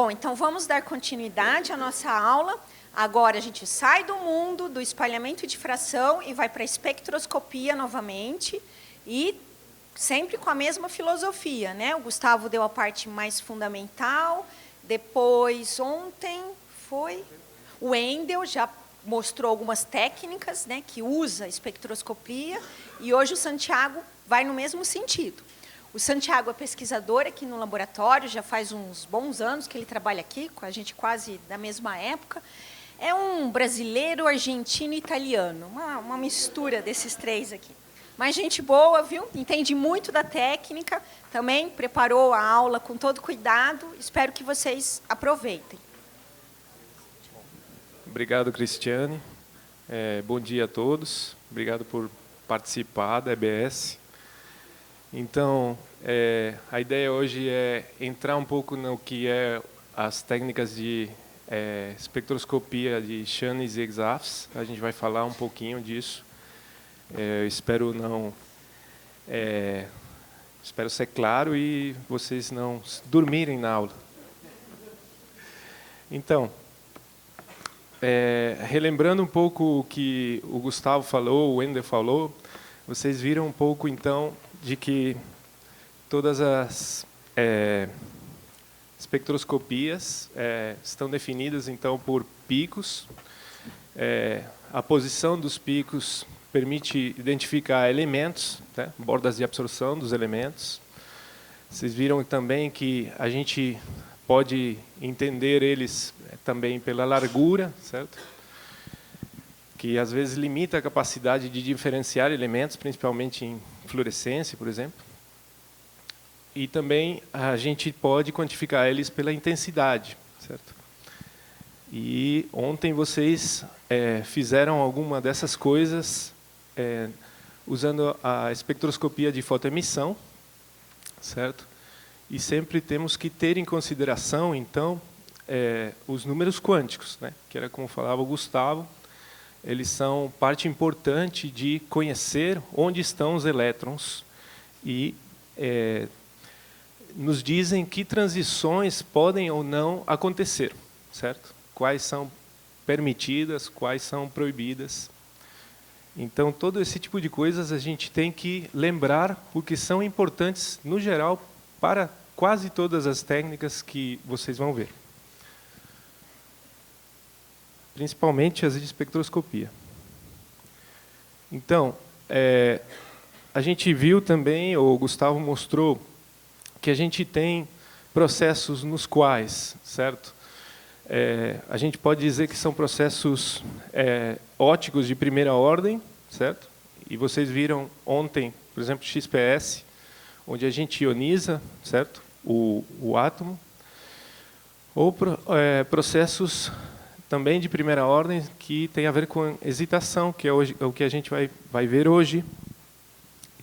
Bom, então vamos dar continuidade à nossa aula. Agora a gente sai do mundo do espalhamento e difração e vai para a espectroscopia novamente, e sempre com a mesma filosofia, né? O Gustavo deu a parte mais fundamental, depois ontem foi o Wendel, já mostrou algumas técnicas, né, que usa a espectroscopia, e hoje o Santiago vai no mesmo sentido. O Santiago é pesquisador aqui no laboratório, já faz uns bons anos que ele trabalha aqui, com a gente quase da mesma época. É um brasileiro, argentino e italiano, uma mistura desses três aqui. Mas gente boa, viu? Entende muito da técnica, também preparou a aula com todo cuidado, espero que vocês aproveitem. Obrigado, Cristiane. Bom dia a todos, obrigado por participar da EBS. Então, a ideia hoje é entrar um pouco no que é as técnicas de espectroscopia de Shannon e Exafs. A gente vai falar um pouquinho disso. Espero ser claro e vocês não dormirem na aula. Então, relembrando um pouco o que o Gustavo falou, o Wendel falou, vocês viram um pouco, então, de que todas as espectroscopias estão definidas, então, por picos. A posição dos picos permite identificar elementos, né, bordas de absorção dos elementos. Vocês viram também que a gente pode entender eles também pela largura, certo? Que às vezes limita a capacidade de diferenciar elementos, principalmente em fluorescência, por exemplo. E também a gente pode quantificar eles pela intensidade, certo? E ontem vocês fizeram alguma dessas coisas usando a espectroscopia de fotoemissão, certo? E sempre temos que ter em consideração, então, os números quânticos, né? Que era como falava o Gustavo. Eles são parte importante de conhecer onde estão os elétrons e nos dizem que transições podem ou não acontecer, certo? Quais são permitidas, quais são proibidas. Então, todo esse tipo de coisas a gente tem que lembrar, porque são importantes, no geral, para quase todas as técnicas que vocês vão ver. Principalmente as de espectroscopia. Então, a gente viu também, o Gustavo mostrou, que a gente tem processos nos quais, certo? A gente pode dizer que são processos ópticos de primeira ordem, certo? E vocês viram ontem, por exemplo, XPS, onde a gente ioniza, certo? O átomo. Ou processos também de primeira ordem, que tem a ver com excitação, que é o que a gente vai ver hoje.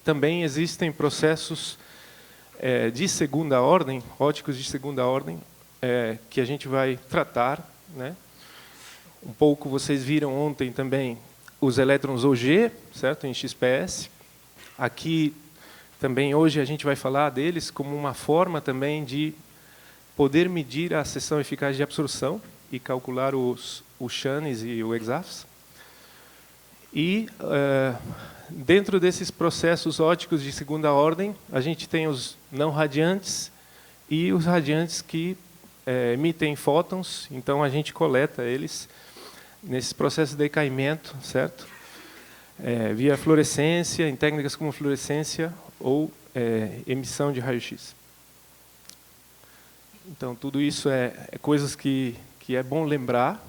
Também existem processos de segunda ordem, ópticos de segunda ordem, que a gente vai tratar, né? Um pouco vocês viram ontem também os elétrons OG, certo? Em XPS. Aqui também hoje a gente vai falar deles como uma forma também de poder medir a seção eficaz de absorção e calcular os Shannon e o Exafs. E, dentro desses processos ópticos de segunda ordem, a gente tem os não radiantes e os radiantes que emitem fótons, então a gente coleta eles nesse processo de decaimento, certo? Via fluorescência, em técnicas como fluorescência ou emissão de raio-x. Então, tudo isso é coisas que é bom lembrar.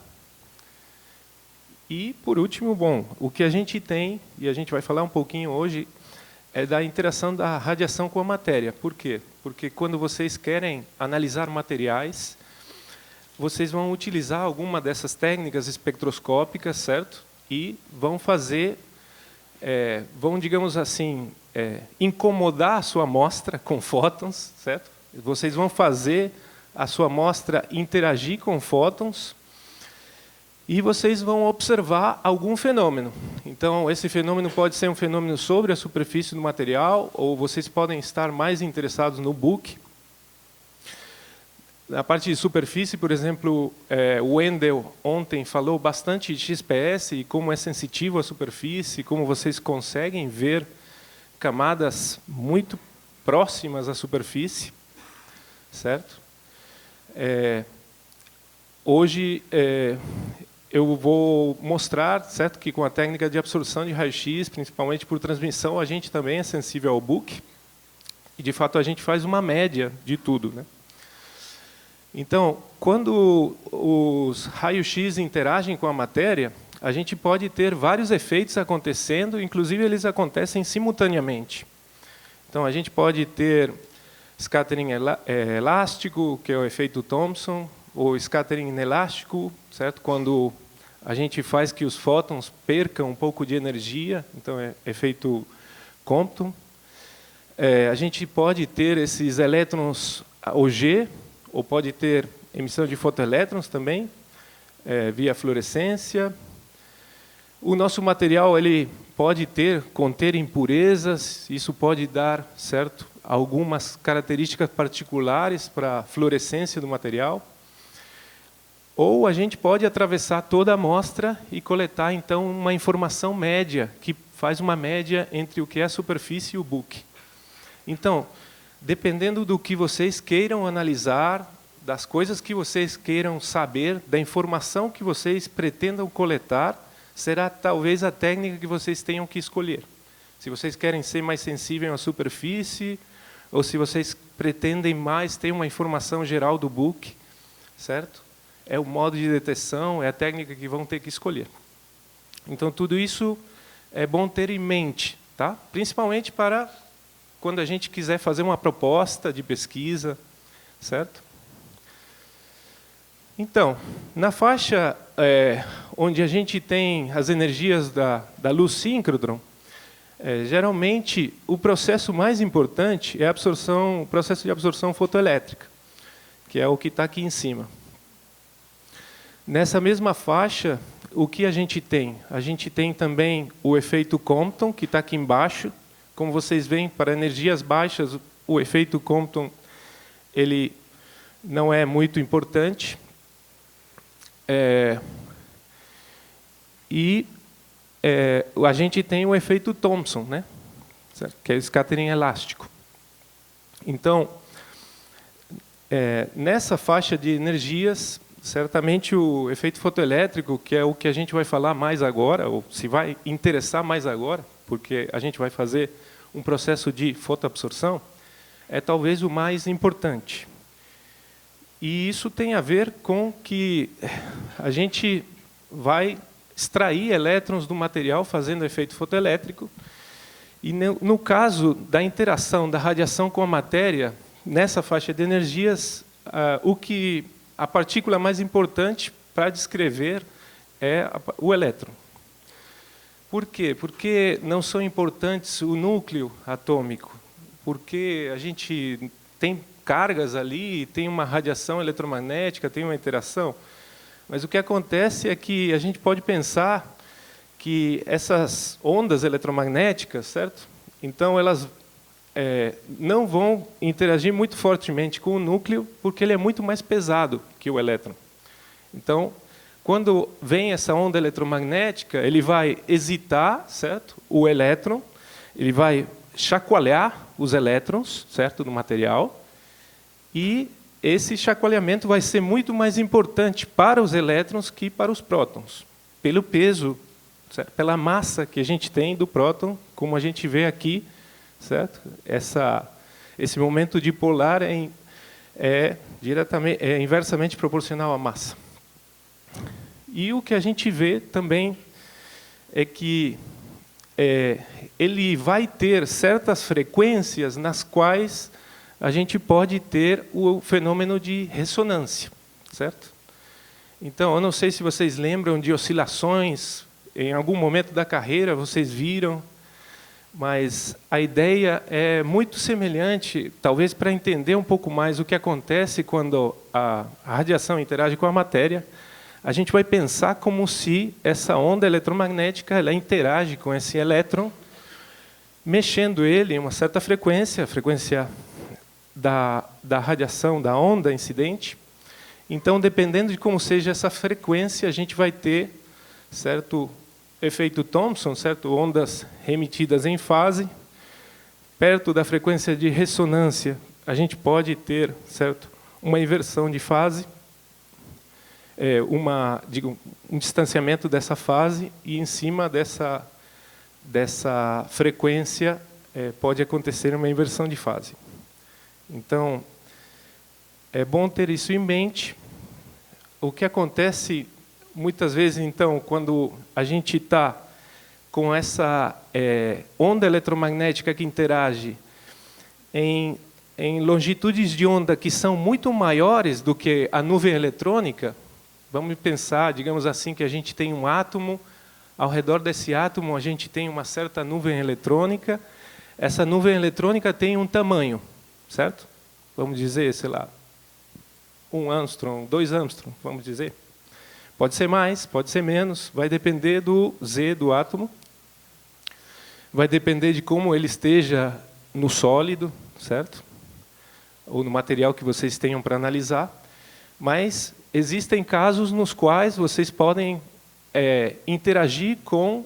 E, por último, bom, o que a gente tem, e a gente vai falar um pouquinho hoje, é da interação da radiação com a matéria. Por quê? Porque quando vocês querem analisar materiais, vocês vão utilizar alguma dessas técnicas espectroscópicas, certo? E vão fazer, digamos assim, incomodar a sua amostra com fótons, certo? Vocês vão fazer a sua amostra interagir com fótons e vocês vão observar algum fenômeno. Então, esse fenômeno pode ser um fenômeno sobre a superfície do material, ou vocês podem estar mais interessados no book. Na parte de superfície, por exemplo, o Wendel ontem falou bastante de XPS e como é sensitivo à superfície, como vocês conseguem ver camadas muito próximas à superfície, certo? Hoje eu vou mostrar, certo, que com a técnica de absorção de raio-x, principalmente por transmissão, a gente também é sensível ao Book e, de fato, a gente faz uma média de tudo, né? Então, quando os raios-x interagem com a matéria, a gente pode ter vários efeitos acontecendo, inclusive eles acontecem simultaneamente. Então, a gente pode ter scattering elástico, que é o efeito Thomson, ou scattering inelástico, certo? Quando a gente faz que os fótons percam um pouco de energia, então é efeito Compton. A gente pode ter esses elétrons OG, ou pode ter emissão de fotoelétrons também, via fluorescência. O nosso material ele pode conter impurezas, isso pode dar, certo, algumas características particulares para a fluorescência do material. Ou a gente pode atravessar toda a amostra e coletar, então, uma informação média, que faz uma média entre o que é a superfície e o Book. Então, dependendo do que vocês queiram analisar, das coisas que vocês queiram saber, da informação que vocês pretendam coletar, será talvez a técnica que vocês tenham que escolher. Se vocês querem ser mais sensíveis à superfície, ou se vocês pretendem mais ter uma informação geral do Book, certo? É o modo de detecção, é a técnica que vão ter que escolher. Então, tudo isso é bom ter em mente, tá? Principalmente para quando a gente quiser fazer uma proposta de pesquisa, certo? Então, na faixa onde a gente tem as energias da luz síncrodron, geralmente o processo mais importante é o processo de absorção fotoelétrica, que é o que está aqui em cima. Nessa mesma faixa, o que a gente tem? A gente tem também o efeito Compton, que está aqui embaixo. Como vocês veem, para energias baixas, o efeito Compton ele não é muito importante. A gente tem o efeito Thomson, né? Certo? Que é o scattering elástico. Então, nessa faixa de energias, certamente o efeito fotoelétrico, que é o que a gente vai falar mais agora, ou se vai interessar mais agora, porque a gente vai fazer um processo de fotoabsorção, é talvez o mais importante. E isso tem a ver com que a gente vai extrair elétrons do material fazendo efeito fotoelétrico, e no caso da interação da radiação com a matéria, nessa faixa de energias, a partícula mais importante para descrever é o elétron. Por quê? Porque não são importantes o núcleo atômico, porque a gente tem cargas ali, tem uma radiação eletromagnética, tem uma interação, mas o que acontece é que a gente pode pensar que essas ondas eletromagnéticas, certo? Então elas não vão interagir muito fortemente com o núcleo, porque ele é muito mais pesado que o elétron. Então, quando vem essa onda eletromagnética, ele vai excitar, certo, o elétron, ele vai chacoalhar os elétrons, certo, do material, e esse chacoalhamento vai ser muito mais importante para os elétrons que para os prótons, pelo peso, certo? Pela massa que a gente tem do próton, como a gente vê aqui, certo? Esse momento dipolar é inversamente proporcional à massa. E o que a gente vê também é que ele vai ter certas frequências nas quais a gente pode ter o fenômeno de ressonância, certo? Então, eu não sei se vocês lembram de oscilações, em algum momento da carreira vocês viram, mas a ideia é muito semelhante, talvez para entender um pouco mais o que acontece quando a radiação interage com a matéria. A gente vai pensar como se essa onda eletromagnética ela interage com esse elétron, mexendo ele em uma certa frequência, a frequência da radiação, da onda incidente, Então, dependendo de como seja essa frequência, a gente vai ter, certo, efeito Thomson, certo, ondas remetidas em fase. Perto da frequência de ressonância, a gente pode ter, certo, uma inversão de fase, um distanciamento dessa fase, e em cima dessa frequência pode acontecer uma inversão de fase. Então, é bom ter isso em mente. O que acontece muitas vezes, então, quando a gente está com essa onda eletromagnética que interage em longitudes de onda que são muito maiores do que a nuvem eletrônica, vamos pensar, digamos assim, que a gente tem um átomo, ao redor desse átomo a gente tem uma certa nuvem eletrônica, essa nuvem eletrônica tem um tamanho, certo? Vamos dizer, sei lá, 1 angstrom, 2 angstrom, vamos dizer. Pode ser mais, pode ser menos, vai depender do Z do átomo, vai depender de como ele esteja no sólido, certo? Ou no material que vocês tenham para analisar. Mas existem casos nos quais vocês podem interagir com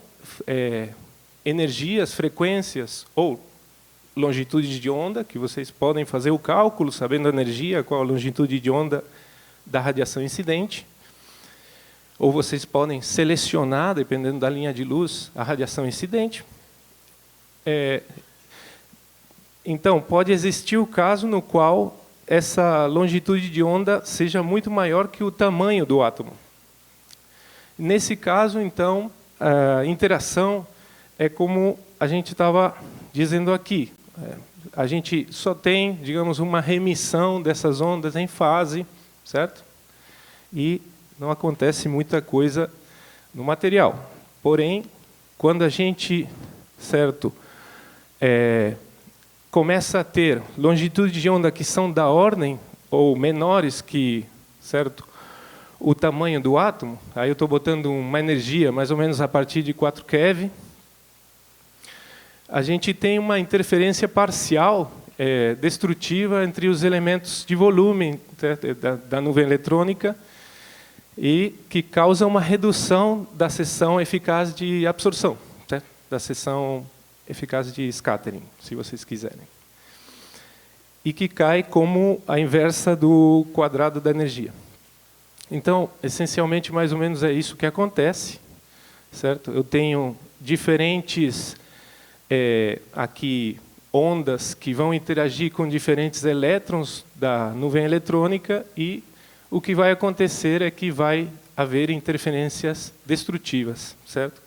energias, frequências ou longitudes de onda, que vocês podem fazer o cálculo, sabendo a energia, qual a longitude de onda da radiação incidente. Ou vocês podem selecionar, dependendo da linha de luz, a radiação incidente. Então, pode existir o caso no qual essa longitude de onda seja muito maior que o tamanho do átomo. Nesse caso, então, a interação é como a gente estava dizendo aqui. A gente só tem, digamos, uma remissão dessas ondas em fase, certo? E não acontece muita coisa no material. Porém, quando a gente, certo, começa a ter longitudes de onda que são da ordem ou menores que, certo, o tamanho do átomo, aí eu estou botando uma energia mais ou menos a partir de 4 keV, a gente tem uma interferência parcial destrutiva entre os elementos de volume da nuvem eletrônica e que causa uma redução da seção eficaz de absorção, certo? Da seção eficaz de scattering, se vocês quiserem. E que cai como a inversa do quadrado da energia. Então, essencialmente, mais ou menos é isso que acontece, certo? Eu tenho diferentes aqui ondas que vão interagir com diferentes elétrons da nuvem eletrônica e o que vai acontecer é que vai haver interferências destrutivas, certo?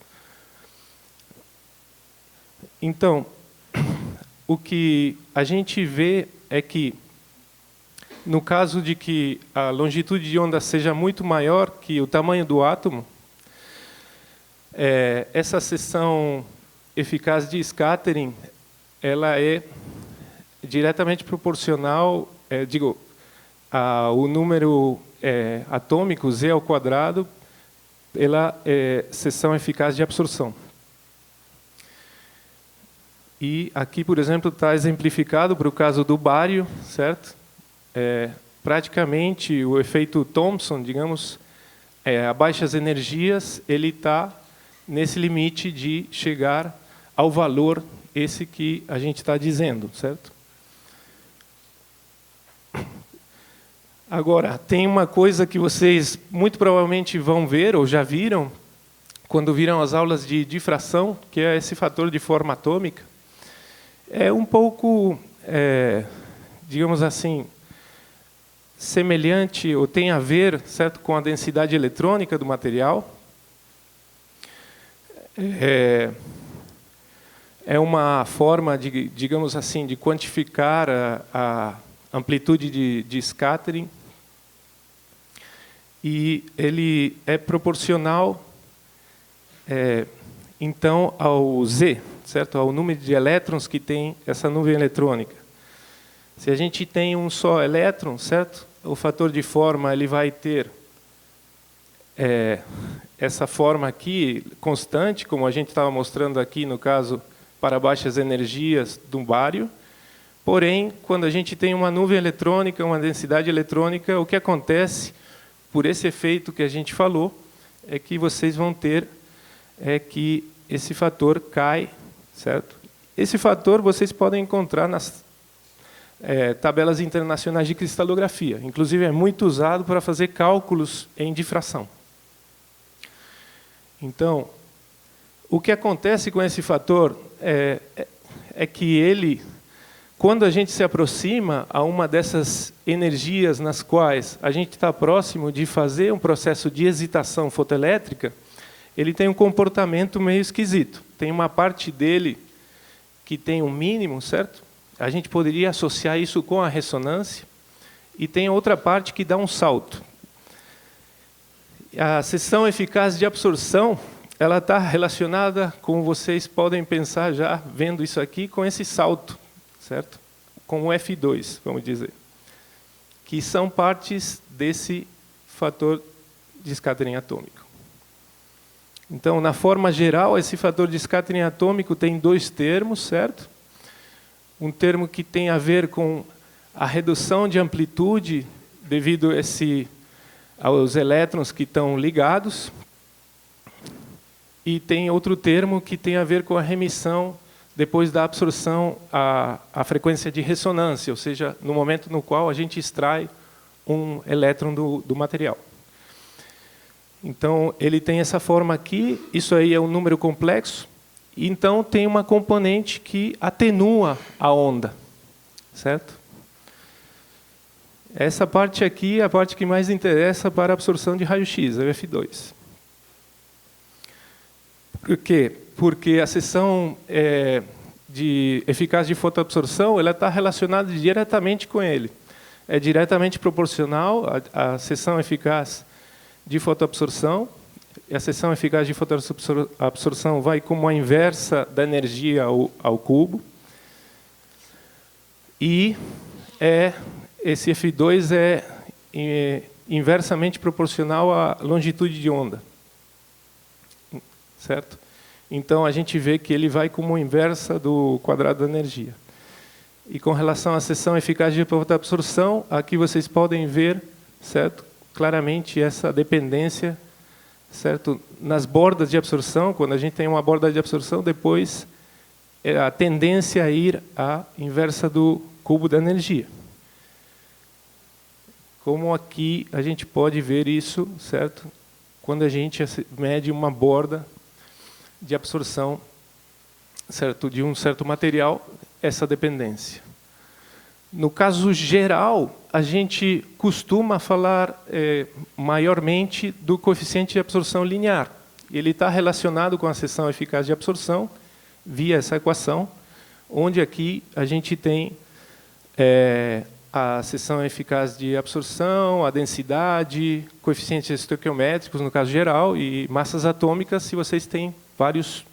Então, o que a gente vê é que, no caso de que a longitude de onda seja muito maior que o tamanho do átomo, essa seção eficaz de scattering, ela é diretamente proporcional, ao número atômico, Z ao quadrado, pela seção eficaz de absorção. E aqui, por exemplo, está exemplificado para o caso do bário, certo? Praticamente o efeito Thomson, digamos, a baixas energias, ele está nesse limite de chegar ao valor esse que a gente está dizendo, certo? Agora, tem uma coisa que vocês muito provavelmente vão ver, ou já viram, quando viram as aulas de difração, que é esse fator de forma atômica. É um pouco, digamos assim, semelhante, ou tem a ver, certo, com a densidade eletrônica do material. É uma forma, digamos assim, de quantificar a amplitude de scattering. E ele é proporcional, então, ao Z, certo? Ao número de elétrons que tem essa nuvem eletrônica. Se a gente tem um só elétron, certo? O fator de forma ele vai ter essa forma aqui constante, como a gente estava mostrando aqui no caso para baixas energias do bário, Porém, quando a gente tem uma nuvem eletrônica, uma densidade eletrônica, o que acontece, por esse efeito que a gente falou, é que vocês vão ter que esse fator cai, certo? Esse fator vocês podem encontrar nas tabelas internacionais de cristalografia. Inclusive, é muito usado para fazer cálculos em difração. Então, o que acontece com esse fator é que ele, quando a gente se aproxima a uma dessas energias nas quais a gente está próximo de fazer um processo de excitação fotoelétrica, ele tem um comportamento meio esquisito. Tem uma parte dele que tem um mínimo, certo? A gente poderia associar isso com a ressonância, e tem outra parte que dá um salto. A seção eficaz de absorção, ela está relacionada, como vocês podem pensar já, vendo isso aqui, com esse salto, certo? Com o F2, vamos dizer, que são partes desse fator de scattering atômico. Então, na forma geral, esse fator de scattering atômico tem dois termos, certo? Um termo que tem a ver com a redução de amplitude devido aos elétrons que estão ligados, e tem outro termo que tem a ver com a remissão depois da absorção à frequência de ressonância, ou seja, no momento no qual a gente extrai um elétron do material. Então, ele tem essa forma aqui, isso aí é um número complexo, e então tem uma componente que atenua a onda, certo? Essa parte aqui é a parte que mais interessa para a absorção de raio-x, é o F2. Por quê? Porque a seção de eficaz de fotoabsorção, ela está relacionada diretamente com ele. É diretamente proporcional à seção eficaz de fotoabsorção. E a seção eficaz de fotoabsorção vai como a inversa da energia ao cubo. E esse F2 é inversamente proporcional à longitude de onda. Certo? Então, a gente vê que ele vai como inversa do quadrado da energia. E com relação à seção eficaz de fotoabsorção, aqui vocês podem ver, certo, claramente essa dependência, certo, nas bordas de absorção. Quando a gente tem uma borda de absorção, depois a tendência a ir à inversa do cubo da energia. Como aqui a gente pode ver isso, certo? Quando a gente mede uma borda de absorção, certo, de um certo material, essa dependência. No caso geral, a gente costuma falar maiormente do coeficiente de absorção linear. Ele está relacionado com a seção eficaz de absorção via essa equação, onde aqui a gente tem a seção eficaz de absorção, a densidade, coeficientes estoquiométricos, no caso geral, e massas atômicas, se vocês têm vários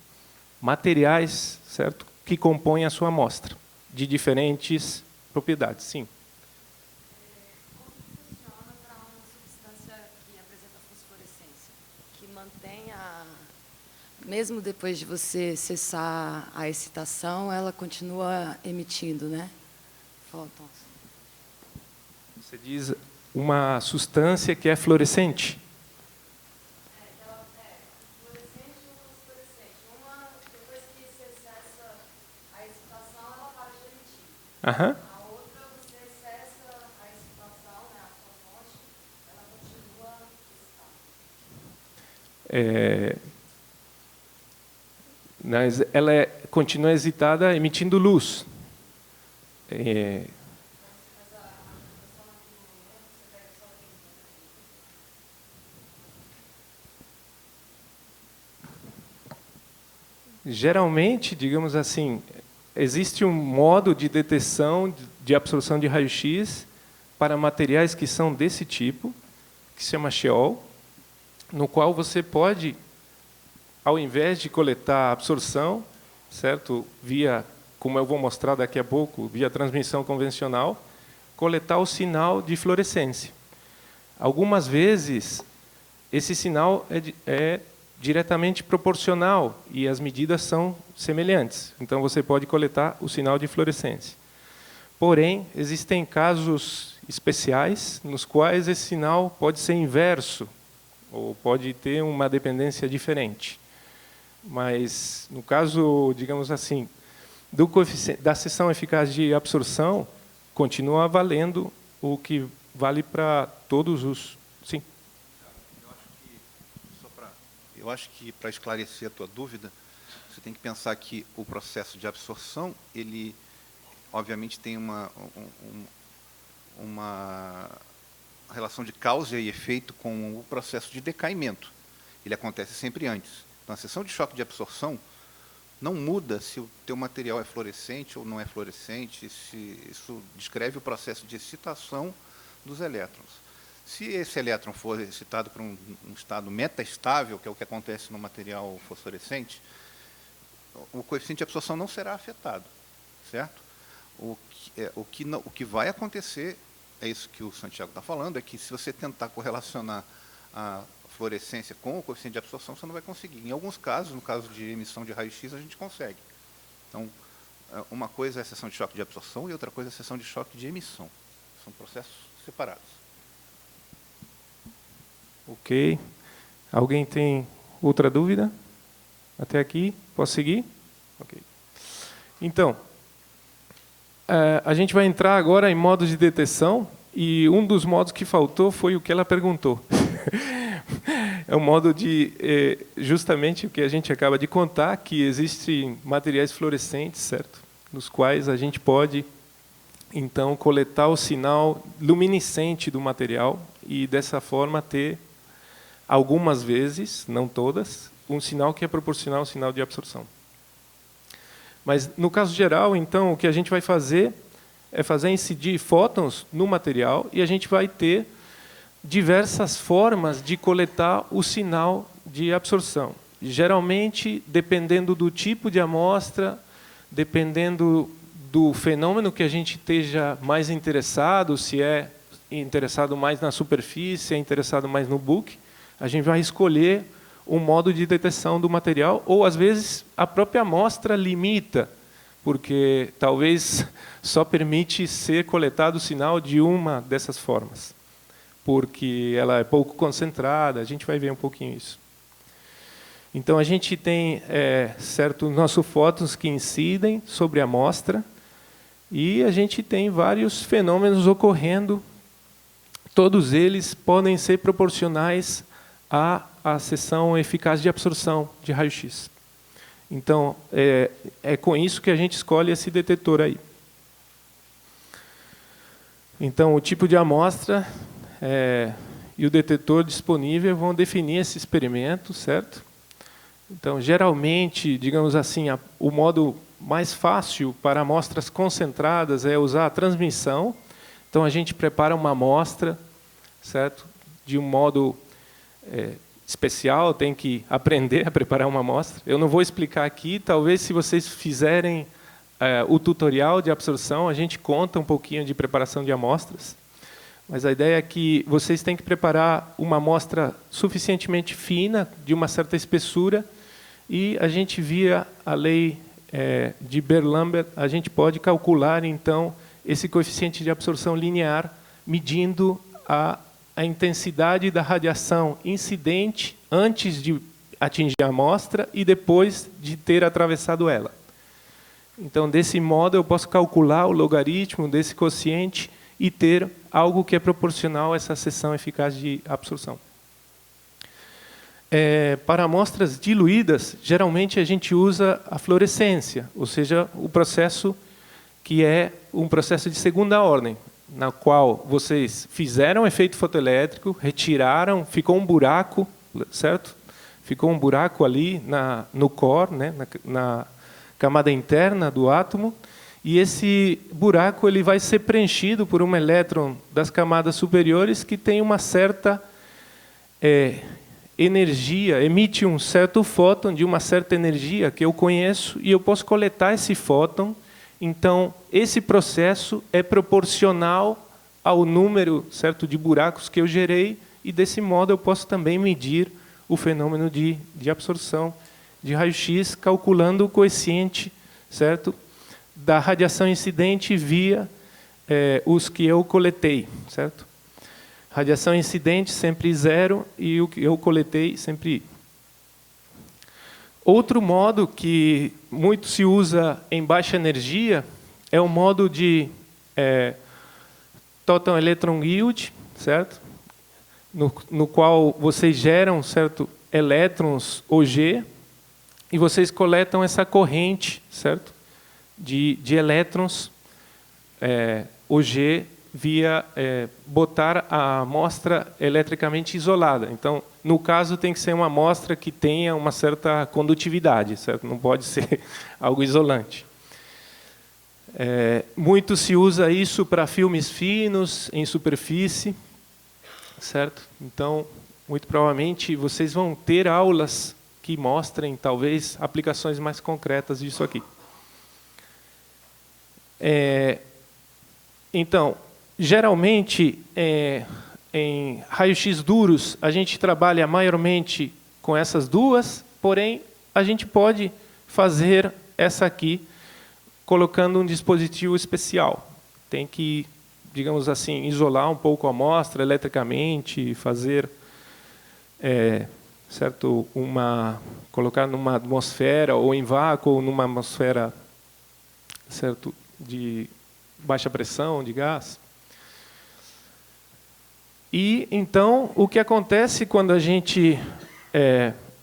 materiais, certo, que compõem a sua amostra, de diferentes propriedades. Sim. Como funciona para uma substância que apresenta fosforescência, que mantém mesmo depois de você cessar a excitação, ela continua emitindo, né, fótons? Você diz uma substância que é fluorescente? Fluorescente ou fosforescente. Uma, depois que você cessa a excitação, ela para de emitir. Aham. A outra, você cessa a excitação, né, a sua fonte, ela continua excitada. Ela continua excitada emitindo luz. Geralmente, digamos assim, existe um modo de detecção de absorção de raio-x para materiais que são desse tipo, que se chama Sheol, no qual você pode, ao invés de coletar a absorção, certo, via, como eu vou mostrar daqui a pouco, via transmissão convencional, coletar o sinal de fluorescência. Algumas vezes, esse sinal é diretamente proporcional e as medidas são semelhantes. Então, você pode coletar o sinal de fluorescência. Porém, existem casos especiais nos quais esse sinal pode ser inverso, ou pode ter uma dependência diferente. Mas, no caso, digamos assim, da seção eficaz de absorção, continua valendo o que vale para todos os... Sim. Eu acho que, para esclarecer a tua dúvida, você tem que pensar que o processo de absorção, ele, obviamente, tem uma relação de causa e efeito com o processo de decaimento. Ele acontece sempre antes. Então, a seção de choque de absorção não muda se o teu material é fluorescente ou não é fluorescente, isso descreve o processo de excitação dos elétrons. Se esse elétron for excitado para um estado metaestável, que é o que acontece no material fosforescente, o coeficiente de absorção não será afetado, certo? O que vai acontecer, é isso que o Santiago está falando, é que se você tentar correlacionar a fluorescência com o coeficiente de absorção, você não vai conseguir. Em alguns casos, no caso de emissão de raio-x, a gente consegue. Então, uma coisa é a seção de choque de absorção e outra coisa é a seção de choque de emissão. São processos separados. Ok. Alguém tem outra dúvida? Até aqui? Posso seguir? Ok. Então, a gente vai entrar agora em modos de detecção, e um dos modos que faltou foi o que ela perguntou. É um modo de, justamente o que a gente acaba de contar, que existem materiais fluorescentes, certo? Nos quais a gente pode, então, coletar o sinal luminescente do material e, dessa forma, ter, algumas vezes, não todas, um sinal que é proporcional ao sinal de absorção. Mas, no caso geral, então, o que a gente vai fazer é fazer incidir fótons no material e a gente vai ter diversas formas de coletar o sinal de absorção. Geralmente, dependendo do tipo de amostra, dependendo do fenômeno que a gente esteja mais interessado, se é interessado mais na superfície, se é interessado mais no bulk, a gente vai escolher um modo de detecção do material, ou, às vezes, a própria amostra limita, porque talvez só permite ser coletado o sinal de uma dessas formas, porque ela é pouco concentrada, a gente vai ver um pouquinho isso. Então, a gente tem certo nossos fótons que incidem sobre a amostra, e a gente tem vários fenômenos ocorrendo, todos eles podem ser proporcionais à seção eficaz de absorção de raio-x. Então, é com isso que a gente escolhe esse detetor aí. Então, o tipo de amostra e o detetor disponível vão definir esse experimento, certo? Então, geralmente, digamos assim, o modo mais fácil para amostras concentradas é usar a transmissão. Então, a gente prepara uma amostra, certo? De um modo especial, tem que aprender a preparar uma amostra. Eu não vou explicar aqui, talvez se vocês fizerem o tutorial de absorção, a gente conta um pouquinho de preparação de amostras, mas a ideia é que vocês têm que preparar uma amostra suficientemente fina, de uma certa espessura, e a gente, via a lei de Beer-Lambert, a gente pode calcular, então, esse coeficiente de absorção linear, medindo a intensidade da radiação incidente antes de atingir a amostra e depois de ter atravessado ela. Então, desse modo, eu posso calcular o logaritmo desse quociente e ter algo que é proporcional a essa seção eficaz de absorção. Para amostras diluídas, geralmente a gente usa a fluorescência, ou seja, o processo que é um processo de segunda ordem, na qual vocês fizeram efeito fotoelétrico, retiraram, ficou um buraco, certo? Ficou um buraco ali no core, né? na camada interna do átomo, e esse buraco ele vai ser preenchido por um elétron das camadas superiores que tem uma certa energia, emite um certo fóton de uma certa energia que eu conheço, e eu posso coletar esse fóton. Então, esse processo é proporcional ao número, certo, de buracos que eu gerei, e, desse modo, eu posso também medir o fenômeno de absorção de raio-x, calculando o coeficiente, certo, da radiação incidente via os que eu coletei, certo? Radiação incidente sempre 0 e o que eu coletei sempre I. Outro modo que muito se usa em baixa energia é o modo de Total Electron Yield, certo? No qual vocês geram, certo, elétrons OG e vocês coletam essa corrente, certo, de elétrons OG via botar a amostra eletricamente isolada. Então, no caso, tem que ser uma amostra que tenha uma certa condutividade, certo? Não pode ser algo isolante. Muito se usa isso para filmes finos, em superfície, certo? Então, muito provavelmente, vocês vão ter aulas que mostrem, talvez, aplicações mais concretas disso aqui. Então, geralmente, em raio-x duros, a gente trabalha maiormente com essas duas, porém, a gente pode fazer essa aqui colocando um dispositivo especial. Tem que, digamos assim, isolar um pouco a amostra eletricamente, fazer, certo, colocar numa atmosfera ou em vácuo, ou numa atmosfera, certo, de baixa pressão, de gás. E, então, o que acontece quando a gente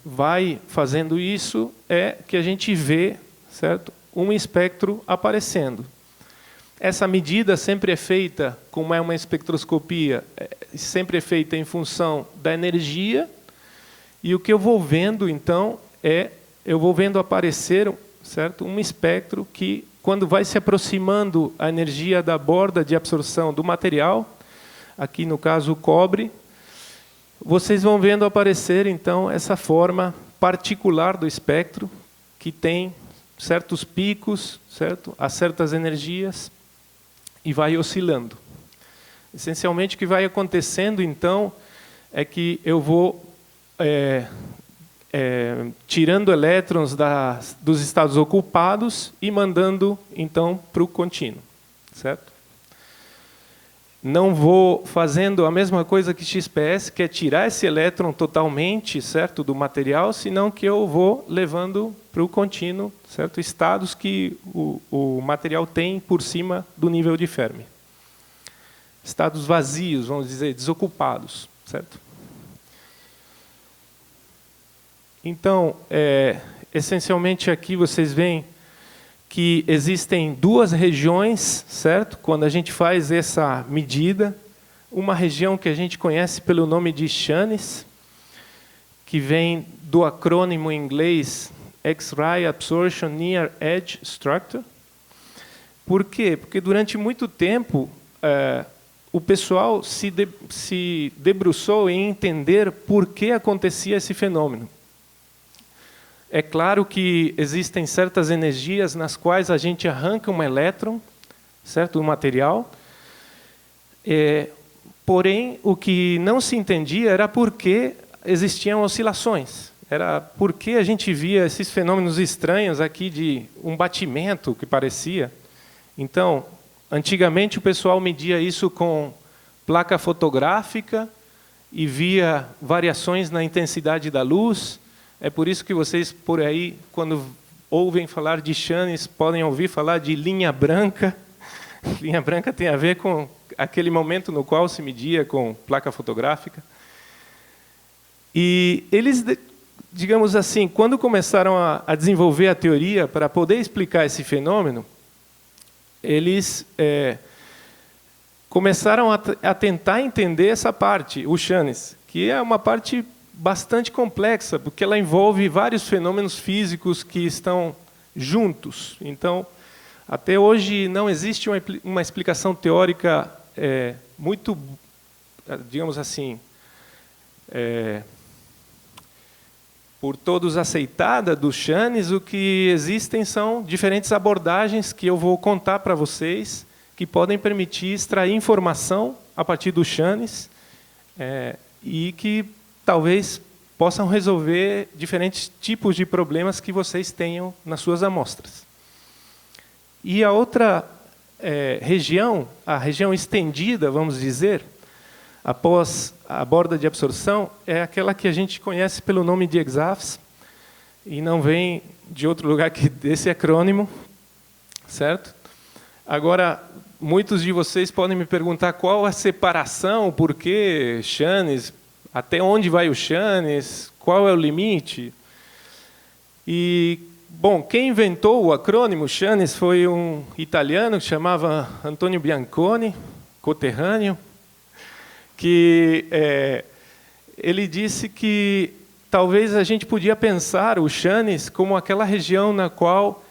vai fazendo isso é que a gente vê, certo, um espectro aparecendo. Essa medida sempre é feita, como é uma espectroscopia, sempre é feita em função da energia, e o que eu vou vendo, então, eu vou vendo aparecer, certo, um espectro que, quando vai se aproximando a energia da borda de absorção do material, aqui no caso o cobre, vocês vão vendo aparecer, então, essa forma particular do espectro, que tem certos picos, certo, a certas energias, e vai oscilando. Essencialmente, o que vai acontecendo, então, é que eu vou tirando elétrons dos estados ocupados e mandando, então, para o contínuo, certo? Não vou fazendo a mesma coisa que XPS, que é tirar esse elétron totalmente, certo, do material, senão que eu vou levando para o contínuo, certo, estados que o material tem por cima do nível de Fermi. Estados vazios, vamos dizer, desocupados, certo? Então, essencialmente aqui vocês veem que existem duas regiões, certo? Quando a gente faz essa medida, uma região que a gente conhece pelo nome de Channes, que vem do acrônimo em inglês X-ray Absorption Near Edge Structure. Por quê? Porque durante muito tempo o pessoal se debruçou em entender por que acontecia esse fenômeno. É claro que existem certas energias nas quais a gente arranca um elétron, certo, do material. Porém, o que não se entendia era por que existiam oscilações. Era por que a gente via esses fenômenos estranhos aqui de um batimento que parecia. Então, antigamente o pessoal media isso com placa fotográfica e via variações na intensidade da luz. É por isso que vocês, por aí, quando ouvem falar de Channes, podem ouvir falar de linha branca. Linha branca tem a ver com aquele momento no qual se media com placa fotográfica. E eles, digamos assim, quando começaram a desenvolver a teoria para poder explicar esse fenômeno, eles começaram a tentar entender essa parte, o Channes, que é uma parte bastante complexa, porque ela envolve vários fenômenos físicos que estão juntos. Então, até hoje não existe uma explicação teórica muito, digamos assim, por todos aceitada do Channes. O que existem são diferentes abordagens que eu vou contar para vocês, que podem permitir extrair informação a partir do Channes e que talvez possam resolver diferentes tipos de problemas que vocês tenham nas suas amostras. E a outra região, a região estendida, vamos dizer, após a borda de absorção, é aquela que a gente conhece pelo nome de EXAFS, e não vem de outro lugar que desse acrônimo, certo? Agora, muitos de vocês podem me perguntar qual a separação, por que Channes, até onde vai o Channes, qual é o limite? E, bom, quem inventou o acrônimo Channes foi um italiano que chamava Antonio Bianconi, conterrâneo, que ele disse que talvez a gente podia pensar o Channes como aquela região na qual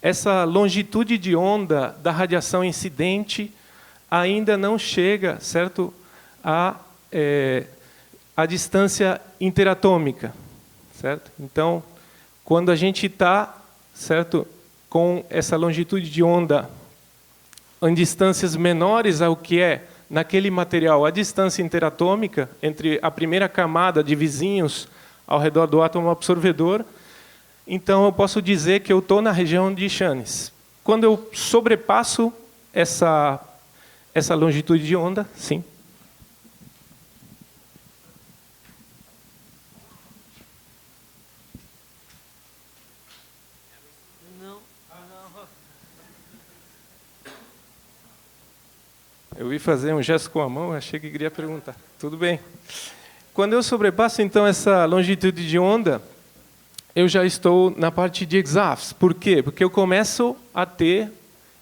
essa longitude de onda da radiação incidente ainda não chega, certo, a distância interatômica, certo? Então, quando a gente está, certo, com essa longitude de onda em distâncias menores ao que é naquele material a distância interatômica entre a primeira camada de vizinhos ao redor do átomo absorvedor, então eu posso dizer que eu estou na região de Channes. Quando eu sobrepasso essa longitude de onda, sim. Eu vi fazer um gesto com a mão, achei que queria perguntar. Tudo bem. Quando eu sobrepasso, então, essa longitude de onda, eu já estou na parte de EXAFS. Por quê? Porque eu começo a ter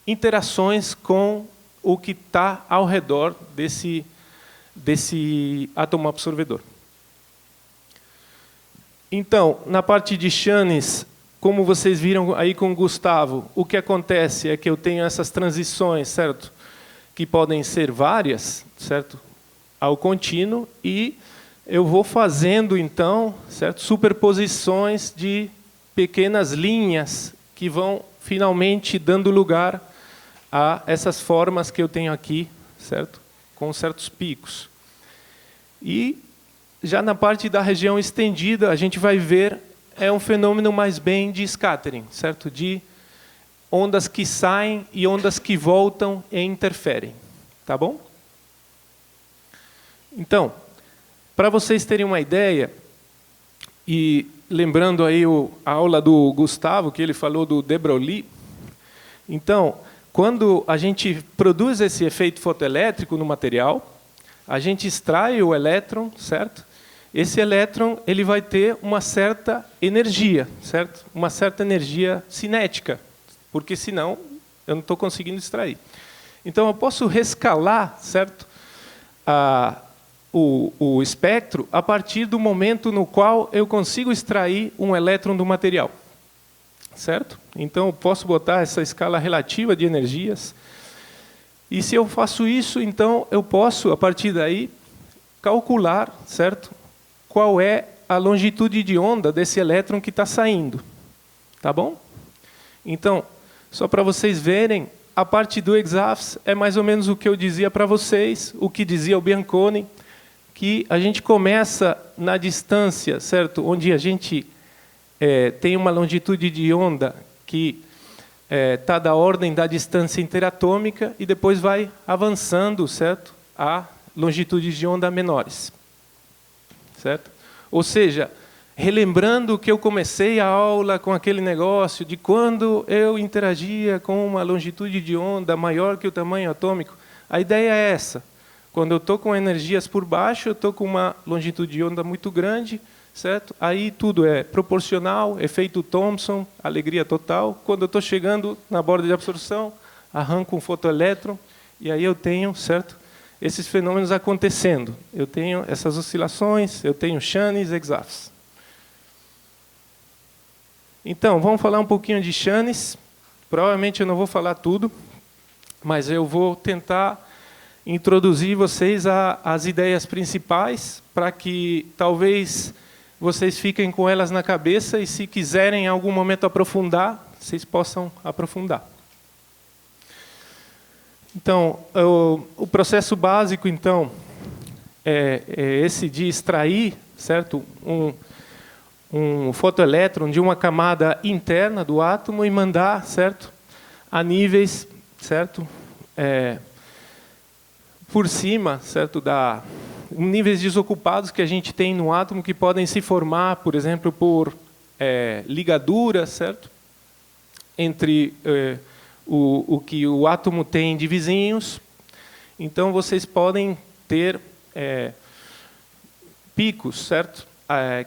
interações com o que está ao redor desse átomo absorvedor. Então, na parte de Channes, como vocês viram aí com o Gustavo, o que acontece é que eu tenho essas transições, certo? Que podem ser várias, certo? Ao contínuo, e eu vou fazendo, então, certo? Superposições de pequenas linhas que vão, finalmente, dando lugar a essas formas que eu tenho aqui, certo? Com certos picos. E, já na parte da região estendida, a gente vai ver, é um fenômeno mais bem de scattering, certo? De ondas que saem e ondas que voltam e interferem. Tá bom? Então, para vocês terem uma ideia, e lembrando aí a aula do Gustavo, que ele falou do de Broglie, então, quando a gente produz esse efeito fotoelétrico no material, a gente extrai o elétron, certo? Esse elétron ele vai ter uma certa energia, certo? Uma certa energia cinética, porque senão eu não estou conseguindo extrair. Então eu posso rescalar, certo? O espectro a partir do momento no qual eu consigo extrair um elétron do material, certo? Então eu posso botar essa escala relativa de energias. E se eu faço isso, então eu posso a partir daí calcular, certo? Qual é a longitude de onda desse elétron que está saindo, tá bom? Então, só para vocês verem, a parte do EXAFS é mais ou menos o que eu dizia para vocês, o que dizia o Bianconi, que a gente começa na distância, certo? Onde a gente tem uma longitude de onda que está da ordem da distância interatômica e depois vai avançando, certo? A longitudes de onda menores, certo? Ou seja, relembrando que eu comecei a aula com aquele negócio de quando eu interagia com uma longitude de onda maior que o tamanho atômico, a ideia é essa. Quando eu estou com energias por baixo, eu estou com uma longitude de onda muito grande, certo? Aí tudo é proporcional, efeito Thomson, alegria total. Quando eu estou chegando na borda de absorção, arranco um fotoelétron, e aí eu tenho, certo? Esses fenômenos acontecendo. Eu tenho essas oscilações, eu tenho Channes, EXAFS. Então, vamos falar um pouquinho de Channes. Provavelmente eu não vou falar tudo, mas eu vou tentar introduzir vocês às ideias principais, para que talvez vocês fiquem com elas na cabeça e, se quiserem em algum momento aprofundar, vocês possam aprofundar. Então, o processo básico, então, é esse de extrair, certo, um fotoelétron de uma camada interna do átomo e mandar, certo, a níveis, certo, por cima, certo, níveis desocupados que a gente tem no átomo que podem se formar, por exemplo, por ligaduras, certo, entre o que o átomo tem de vizinhos. Então, vocês podem ter picos, certo,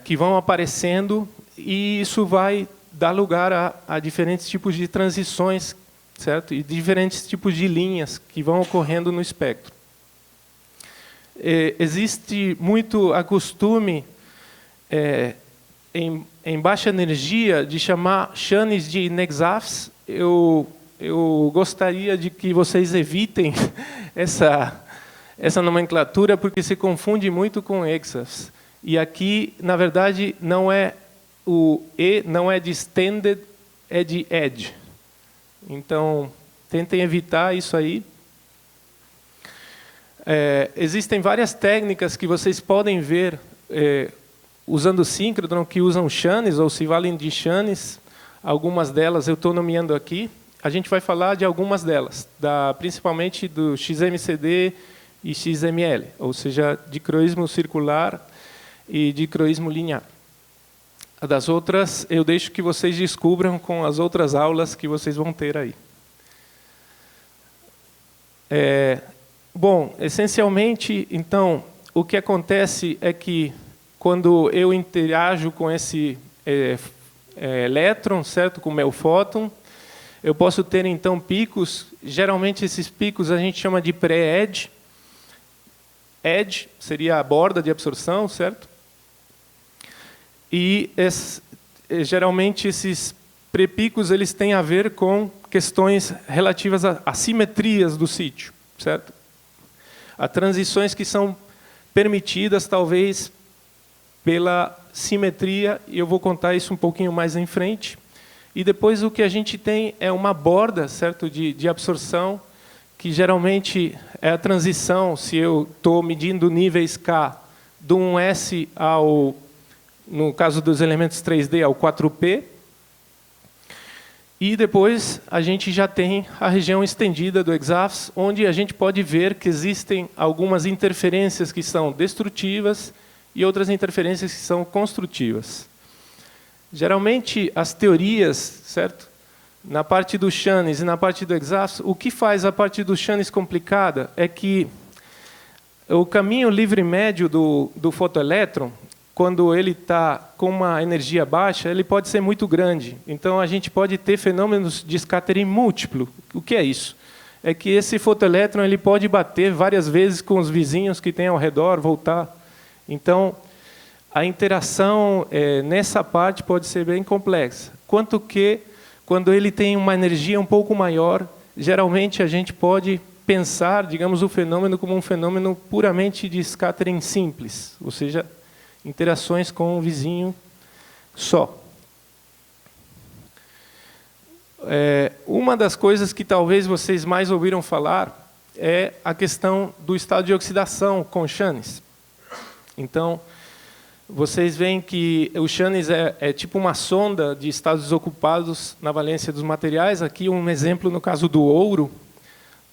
que vão aparecendo, e isso vai dar lugar a diferentes tipos de transições, certo, e diferentes tipos de linhas que vão ocorrendo no espectro. Existe muito a costume, em baixa energia, de chamar chanes de NexAFs. Eu gostaria de que vocês evitem essa nomenclatura, porque se confunde muito com EXAFs. E aqui, na verdade, não é o E, não é de extended, é de edge. Então, tentem evitar isso aí. Existem várias técnicas que vocês podem ver usando síncrodon, que usam chanes ou se valem de chanes. Algumas delas eu estou nomeando aqui. A gente vai falar de algumas delas, principalmente do XMCD e XML, ou seja, dicroísmo circular e dicroísmo linear. Das outras, eu deixo que vocês descubram com as outras aulas que vocês vão ter aí. Bom, essencialmente, então, o que acontece é que, quando eu interajo com esse elétron, certo, com o meu fóton, eu posso ter, então, picos. Geralmente, esses picos a gente chama de pré-edge. Edge seria a borda de absorção, certo? E, geralmente, esses pré-picos eles têm a ver com questões relativas a simetrias do sítio, certo? A transições que são permitidas, talvez, pela simetria, e eu vou contar isso um pouquinho mais em frente. E depois o que a gente tem é uma borda, certo, de absorção, que geralmente é a transição, se eu estou medindo níveis K, do 1S ao, no caso dos elementos 3D, ao 4P. E depois a gente já tem a região estendida do EXAFS, onde a gente pode ver que existem algumas interferências que são destrutivas e outras interferências que são construtivas. Geralmente, as teorias, certo, na parte do chanes e na parte do EXAFS, o que faz a parte do chanes complicada é que o caminho livre médio do fotoelétron, quando ele está com uma energia baixa, ele pode ser muito grande. Então, a gente pode ter fenômenos de scattering múltiplo. O que é isso? É que esse fotoelétron ele pode bater várias vezes com os vizinhos que tem ao redor, voltar. Então, a interação nessa parte pode ser bem complexa. Quanto que, quando ele tem uma energia um pouco maior, geralmente a gente pode pensar, digamos, o fenômeno como um fenômeno puramente de scattering simples, ou seja, interações com um vizinho só. Uma das coisas que talvez vocês mais ouviram falar é a questão do estado de oxidação com chanes. Então, vocês veem que o chanes é tipo uma sonda de estados desocupados na valência dos materiais. Aqui um exemplo no caso do ouro,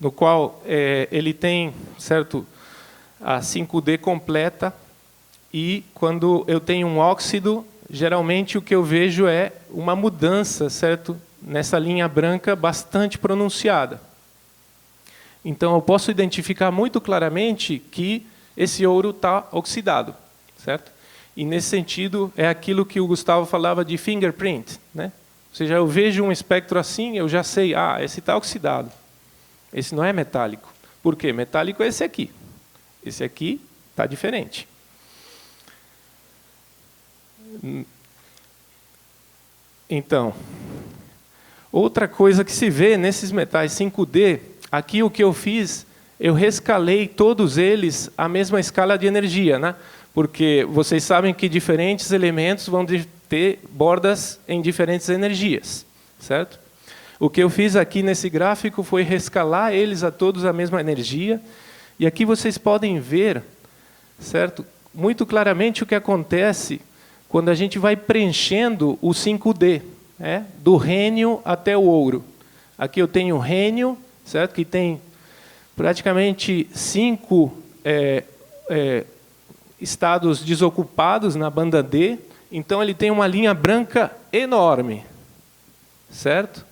no qual ele tem, certo, a 5D completa. E, quando eu tenho um óxido, geralmente o que eu vejo é uma mudança, certo, nessa linha branca bastante pronunciada. Então, eu posso identificar muito claramente que esse ouro está oxidado, certo? E, nesse sentido, é aquilo que o Gustavo falava de fingerprint, né? Ou seja, eu vejo um espectro assim, eu já sei, esse está oxidado. Esse não é metálico. Por quê? Metálico é esse aqui. Esse aqui está diferente. Então, outra coisa que se vê nesses metais 5D, aqui o que eu fiz, eu rescalei todos eles à mesma escala de energia, né? Porque vocês sabem que diferentes elementos vão ter bordas em diferentes energias, certo? O que eu fiz aqui nesse gráfico foi rescalar eles a todos à mesma energia, e aqui vocês podem ver, certo, muito claramente o que acontece quando a gente vai preenchendo o 5D, do rênio até o ouro. Aqui eu tenho rênio, certo? Que tem praticamente 5 estados desocupados na banda D, então ele tem uma linha branca enorme, certo?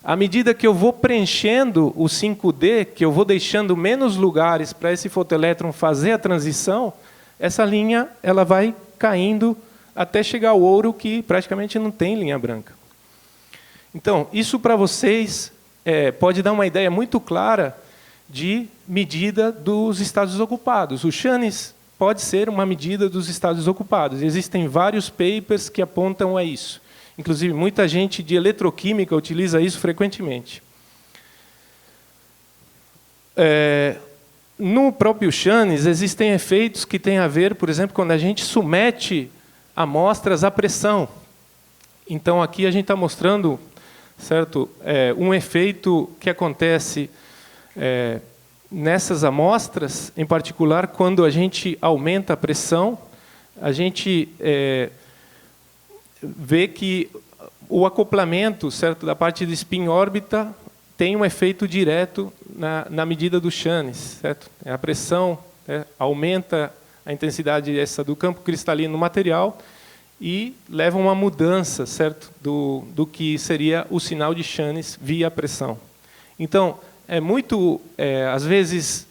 À medida que eu vou preenchendo o 5D, que eu vou deixando menos lugares para esse fotoelétron fazer a transição, essa linha ela vai caindo até chegar ao ouro, que praticamente não tem linha branca. Então, isso para vocês pode dar uma ideia muito clara de medida dos estados ocupados. O Channes pode ser uma medida dos estados ocupados. Existem vários papers que apontam a isso. Inclusive, muita gente de eletroquímica utiliza isso frequentemente. No próprio Channes, existem efeitos que têm a ver, por exemplo, quando a gente submete amostras à pressão. Então, aqui a gente está mostrando, certo, um efeito que acontece nessas amostras, em particular, quando a gente aumenta a pressão, a gente vê que o acoplamento, certo, da parte de spin-órbita tem um efeito direto na medida do Channes, certo? A pressão aumenta a intensidade do campo cristalino no material e leva a uma mudança, certo, do que seria o sinal de Channes via pressão. Então, é muito, às vezes,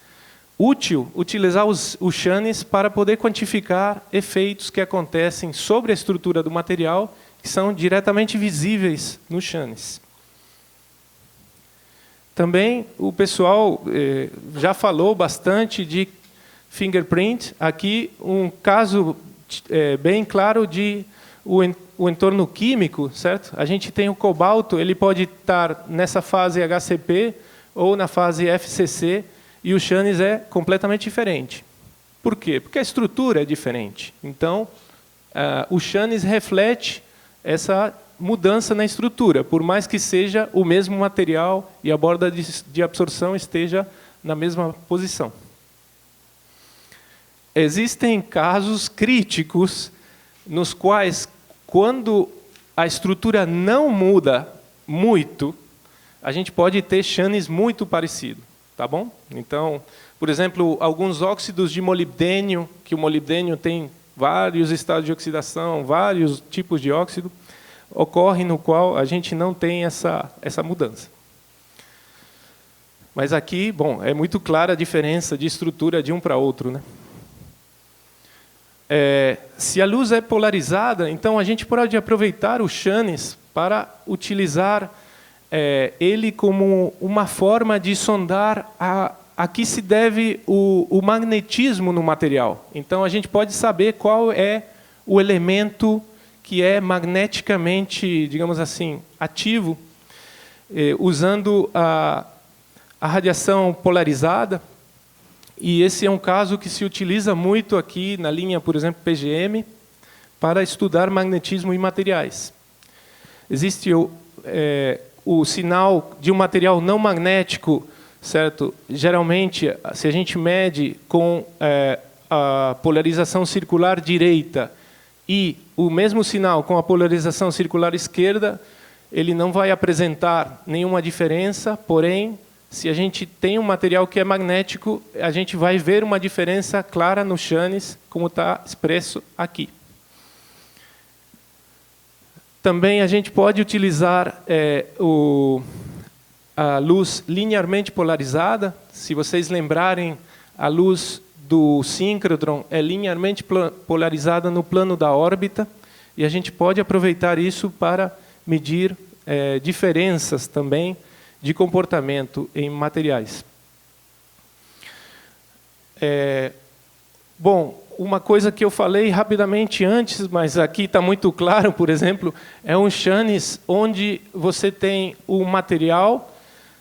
útil utilizar o Channes para poder quantificar efeitos que acontecem sobre a estrutura do material, que são diretamente visíveis no Channes. Também o pessoal já falou bastante de fingerprint. Aqui um caso bem claro de o entorno químico, certo? A gente tem o cobalto, ele pode estar nessa fase HCP ou na fase FCC, e o Channes é completamente diferente. Por quê? Porque a estrutura é diferente. Então, o Channes reflete essa mudança na estrutura, por mais que seja o mesmo material e a borda de absorção esteja na mesma posição. Existem casos críticos nos quais, quando a estrutura não muda muito, a gente pode ter Channes muito parecido, tá bom? Então, por exemplo, alguns óxidos de molibdênio, que o molibdênio tem vários estados de oxidação, vários tipos de óxido, ocorre no qual a gente não tem essa mudança. Mas aqui, bom, é muito clara a diferença de estrutura de um para outro, né? Se a luz é polarizada, então a gente pode aproveitar o Channes para utilizar ele como uma forma de sondar a que se deve o magnetismo no material. Então, a gente pode saber qual é o elemento que é magneticamente, digamos assim, ativo, usando a radiação polarizada. E esse é um caso que se utiliza muito aqui na linha, por exemplo, PGM, para estudar magnetismo em materiais. Existe o sinal de um material não magnético, certo? Geralmente, se a gente mede com a polarização circular direita e o mesmo sinal com a polarização circular esquerda, ele não vai apresentar nenhuma diferença, porém, se a gente tem um material que é magnético, a gente vai ver uma diferença clara no Channes, como está expresso aqui. Também a gente pode utilizar a luz linearmente polarizada. Se vocês lembrarem, a luz do síncrotron é linearmente polarizada no plano da órbita, e a gente pode aproveitar isso para medir diferenças também de comportamento em materiais. Bom, uma coisa que eu falei rapidamente antes, mas aqui está muito claro, por exemplo, é um Channes onde você tem o material,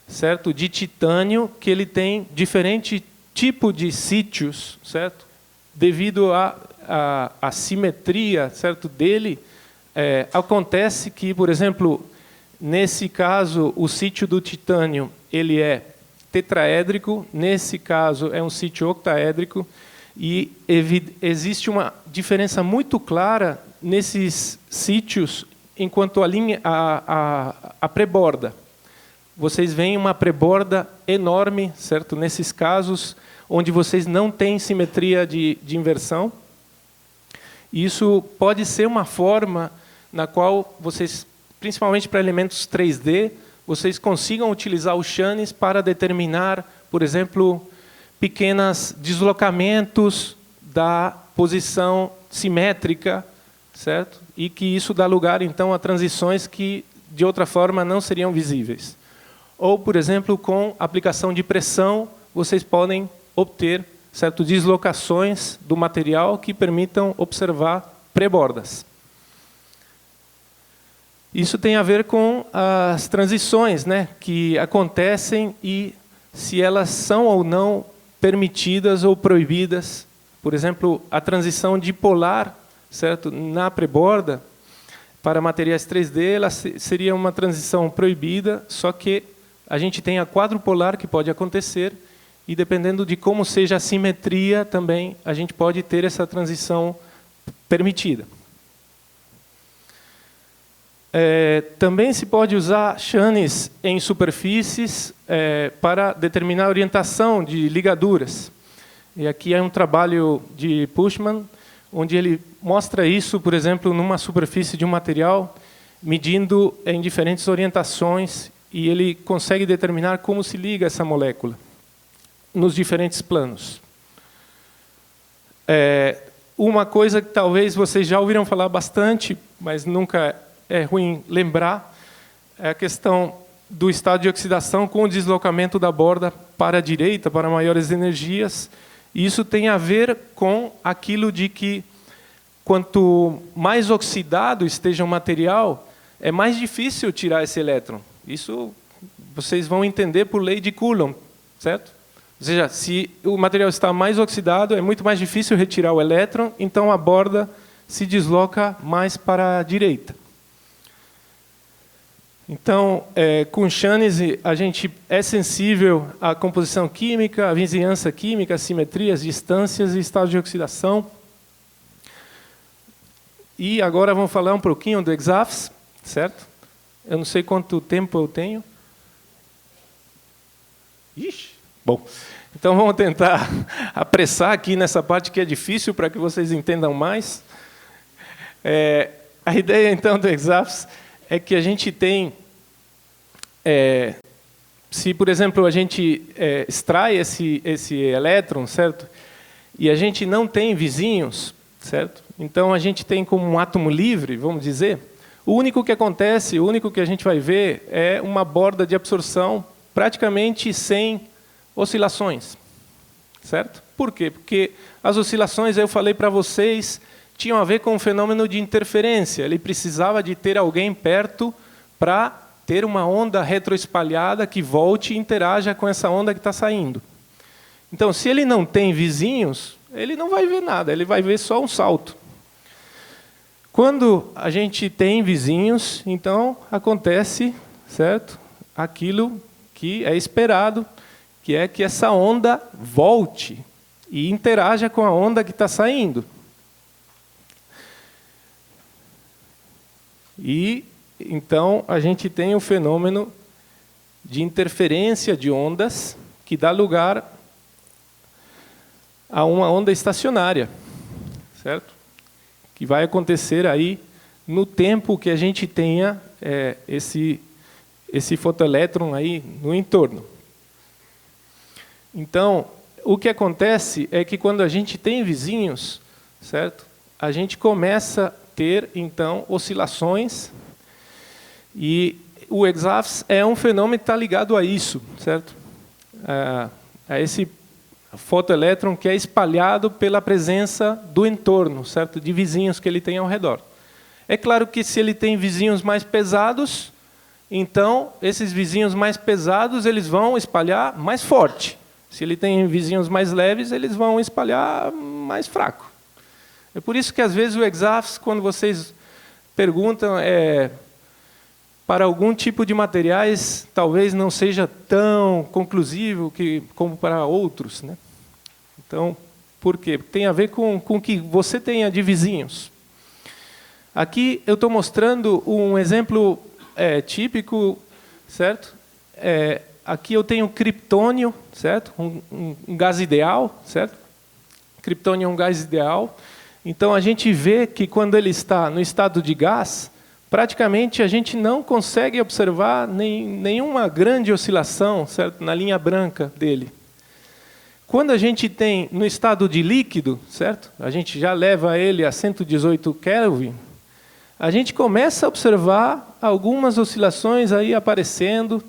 certo, de titânio, que ele tem diferente tipo de sítios, certo? Devido à simetria, certo, dele, acontece que, por exemplo, nesse caso, o sítio do titânio ele é tetraédrico, nesse caso é um sítio octaédrico, e existe uma diferença muito clara nesses sítios enquanto a pré-borda. vocês veem uma pré-borda enorme, certo? Nesses casos onde vocês não têm simetria de inversão. Isso pode ser uma forma na qual vocês, principalmente para elementos 3D, vocês consigam utilizar o Channes para determinar, por exemplo, pequenos deslocamentos da posição simétrica, certo? E que isso dá lugar, então, a transições que, de outra forma, não seriam visíveis. Ou, por exemplo, com aplicação de pressão, vocês podem obter certas deslocações do material que permitam observar pré-bordas. Isso tem a ver com as transições, né, que acontecem e se elas são ou não permitidas ou proibidas. Por exemplo, a transição dipolar, certo, na pré-borda, para materiais 3D, ela seria uma transição proibida, só que a gente tem a quadrupolar que pode acontecer, e dependendo de como seja a simetria também, a gente pode ter essa transição permitida. Também se pode usar Channes em superfícies para determinar a orientação de ligaduras. E aqui é um trabalho de Puschmann, onde ele mostra isso, por exemplo, numa superfície de um material, medindo em diferentes orientações, e ele consegue determinar como se liga essa molécula nos diferentes planos. Uma coisa que talvez vocês já ouviram falar bastante, mas nunca é ruim lembrar, é a questão do estado de oxidação com o deslocamento da borda para a direita, para maiores energias. E isso tem a ver com aquilo de que, quanto mais oxidado esteja o material, é mais difícil tirar esse elétron. Isso vocês vão entender por lei de Coulomb, certo? Ou seja, se o material está mais oxidado, é muito mais difícil retirar o elétron, então a borda se desloca mais para a direita. Então, com Channes, a gente é sensível à composição química, à vizinhança química, às simetrias, distâncias e estados de oxidação. E agora vamos falar um pouquinho do Exafs, certo? Eu não sei quanto tempo eu tenho. Ixi, bom. Então vamos tentar apressar aqui nessa parte que é difícil para que vocês entendam mais. A ideia, então, do Exafs é que a gente tem, se, por exemplo, a gente extrai esse elétron, certo? E a gente não tem vizinhos, certo? Então, a gente tem como um átomo livre, vamos dizer. O único que acontece, o único que a gente vai ver é uma borda de absorção praticamente sem oscilações, certo? Por quê? Porque as oscilações, eu falei para vocês, tinham a ver com o fenômeno de interferência. Ele precisava de ter alguém perto para ter uma onda retroespalhada que volte e interaja com essa onda que está saindo. Então, se ele não tem vizinhos, ele não vai ver nada, ele vai ver só um salto. Quando a gente tem vizinhos, então acontece, certo? Aquilo que é esperado, que é que essa onda volte e interaja com a onda que está saindo. E, então, a gente tem o fenômeno de interferência de ondas que dá lugar a uma onda estacionária, certo? Que vai acontecer aí no tempo que a gente tenha esse fotoelétron aí no entorno. Então, o que acontece é que quando a gente tem vizinhos, certo? A gente começa a ter, então, oscilações, e o Exafs é um fenômeno que está ligado a isso, certo? A esse fotoelétron que é espalhado pela presença do entorno, certo? De vizinhos que ele tem ao redor. É claro que se ele tem vizinhos mais pesados, então esses vizinhos mais pesados eles vão espalhar mais forte. Se ele tem vizinhos mais leves, eles vão espalhar mais fraco. É por isso que às vezes o Exafs, quando vocês perguntam para algum tipo de materiais, talvez não seja tão conclusivo como para outros, né? Então, por quê? Porque tem a ver com o que você tenha de vizinhos. Aqui eu estou mostrando um exemplo típico, certo? aqui eu tenho criptônio, certo? Um gás ideal, certo? Criptônio é um gás ideal. Então, a gente vê que quando ele está no estado de gás, praticamente a gente não consegue observar nenhuma grande oscilação, certo? Na linha branca dele. Quando a gente tem no estado de líquido, certo? A gente já leva ele a 118 Kelvin, a gente começa a observar algumas oscilações aí aparecendo,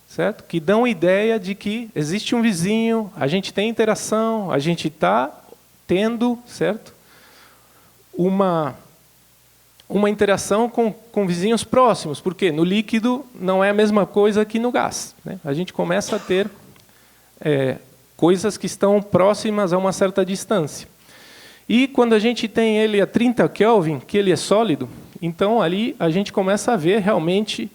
certo? Que dão ideia de que existe um vizinho, a gente tem interação, a gente está tendo, certo? Uma interação com vizinhos próximos, porque no líquido não é a mesma coisa que no gás, né? A gente começa a ter coisas que estão próximas a uma certa distância. E quando a gente tem ele a 30 Kelvin, que ele é sólido, então ali a gente começa a ver realmente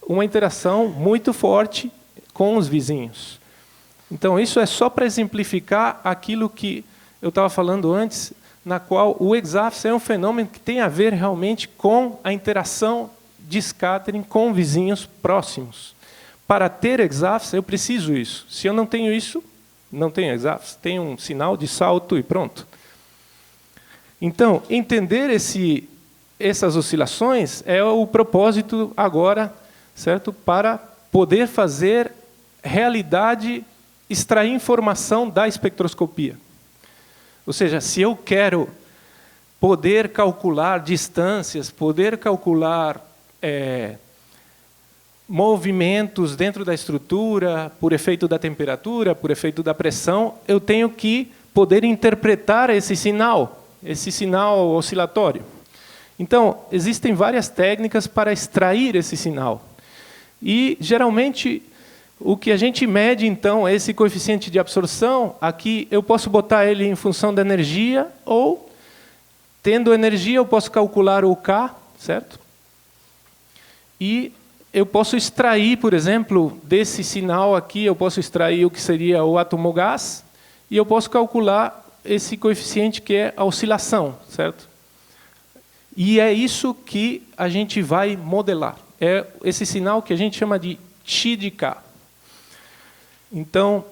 uma interação muito forte com os vizinhos. Então isso é só para exemplificar aquilo que eu estava falando antes, na qual o exáfis é um fenômeno que tem a ver realmente com a interação de scattering com vizinhos próximos. Para ter exáfis, eu preciso isso. Se eu não tenho isso, não tenho exáfis. Tenho um sinal de salto e pronto. Então, entender essas oscilações é o propósito agora, certo? Para poder fazer realidade, extrair informação da espectroscopia. Ou seja, se eu quero poder calcular distâncias, poder calcular movimentos dentro da estrutura, por efeito da temperatura, por efeito da pressão, eu tenho que poder interpretar esse sinal oscilatório. Então, existem várias técnicas para extrair esse sinal. E, geralmente, o que a gente mede, então, é esse coeficiente de absorção. Aqui eu posso botar ele em função da energia, ou, tendo energia, eu posso calcular o K, certo? E eu posso extrair, por exemplo, desse sinal aqui, eu posso extrair o que seria o átomo gás, e eu posso calcular esse coeficiente que é a oscilação, certo? E é isso que a gente vai modelar. É esse sinal que a gente chama de Chi de K. Então,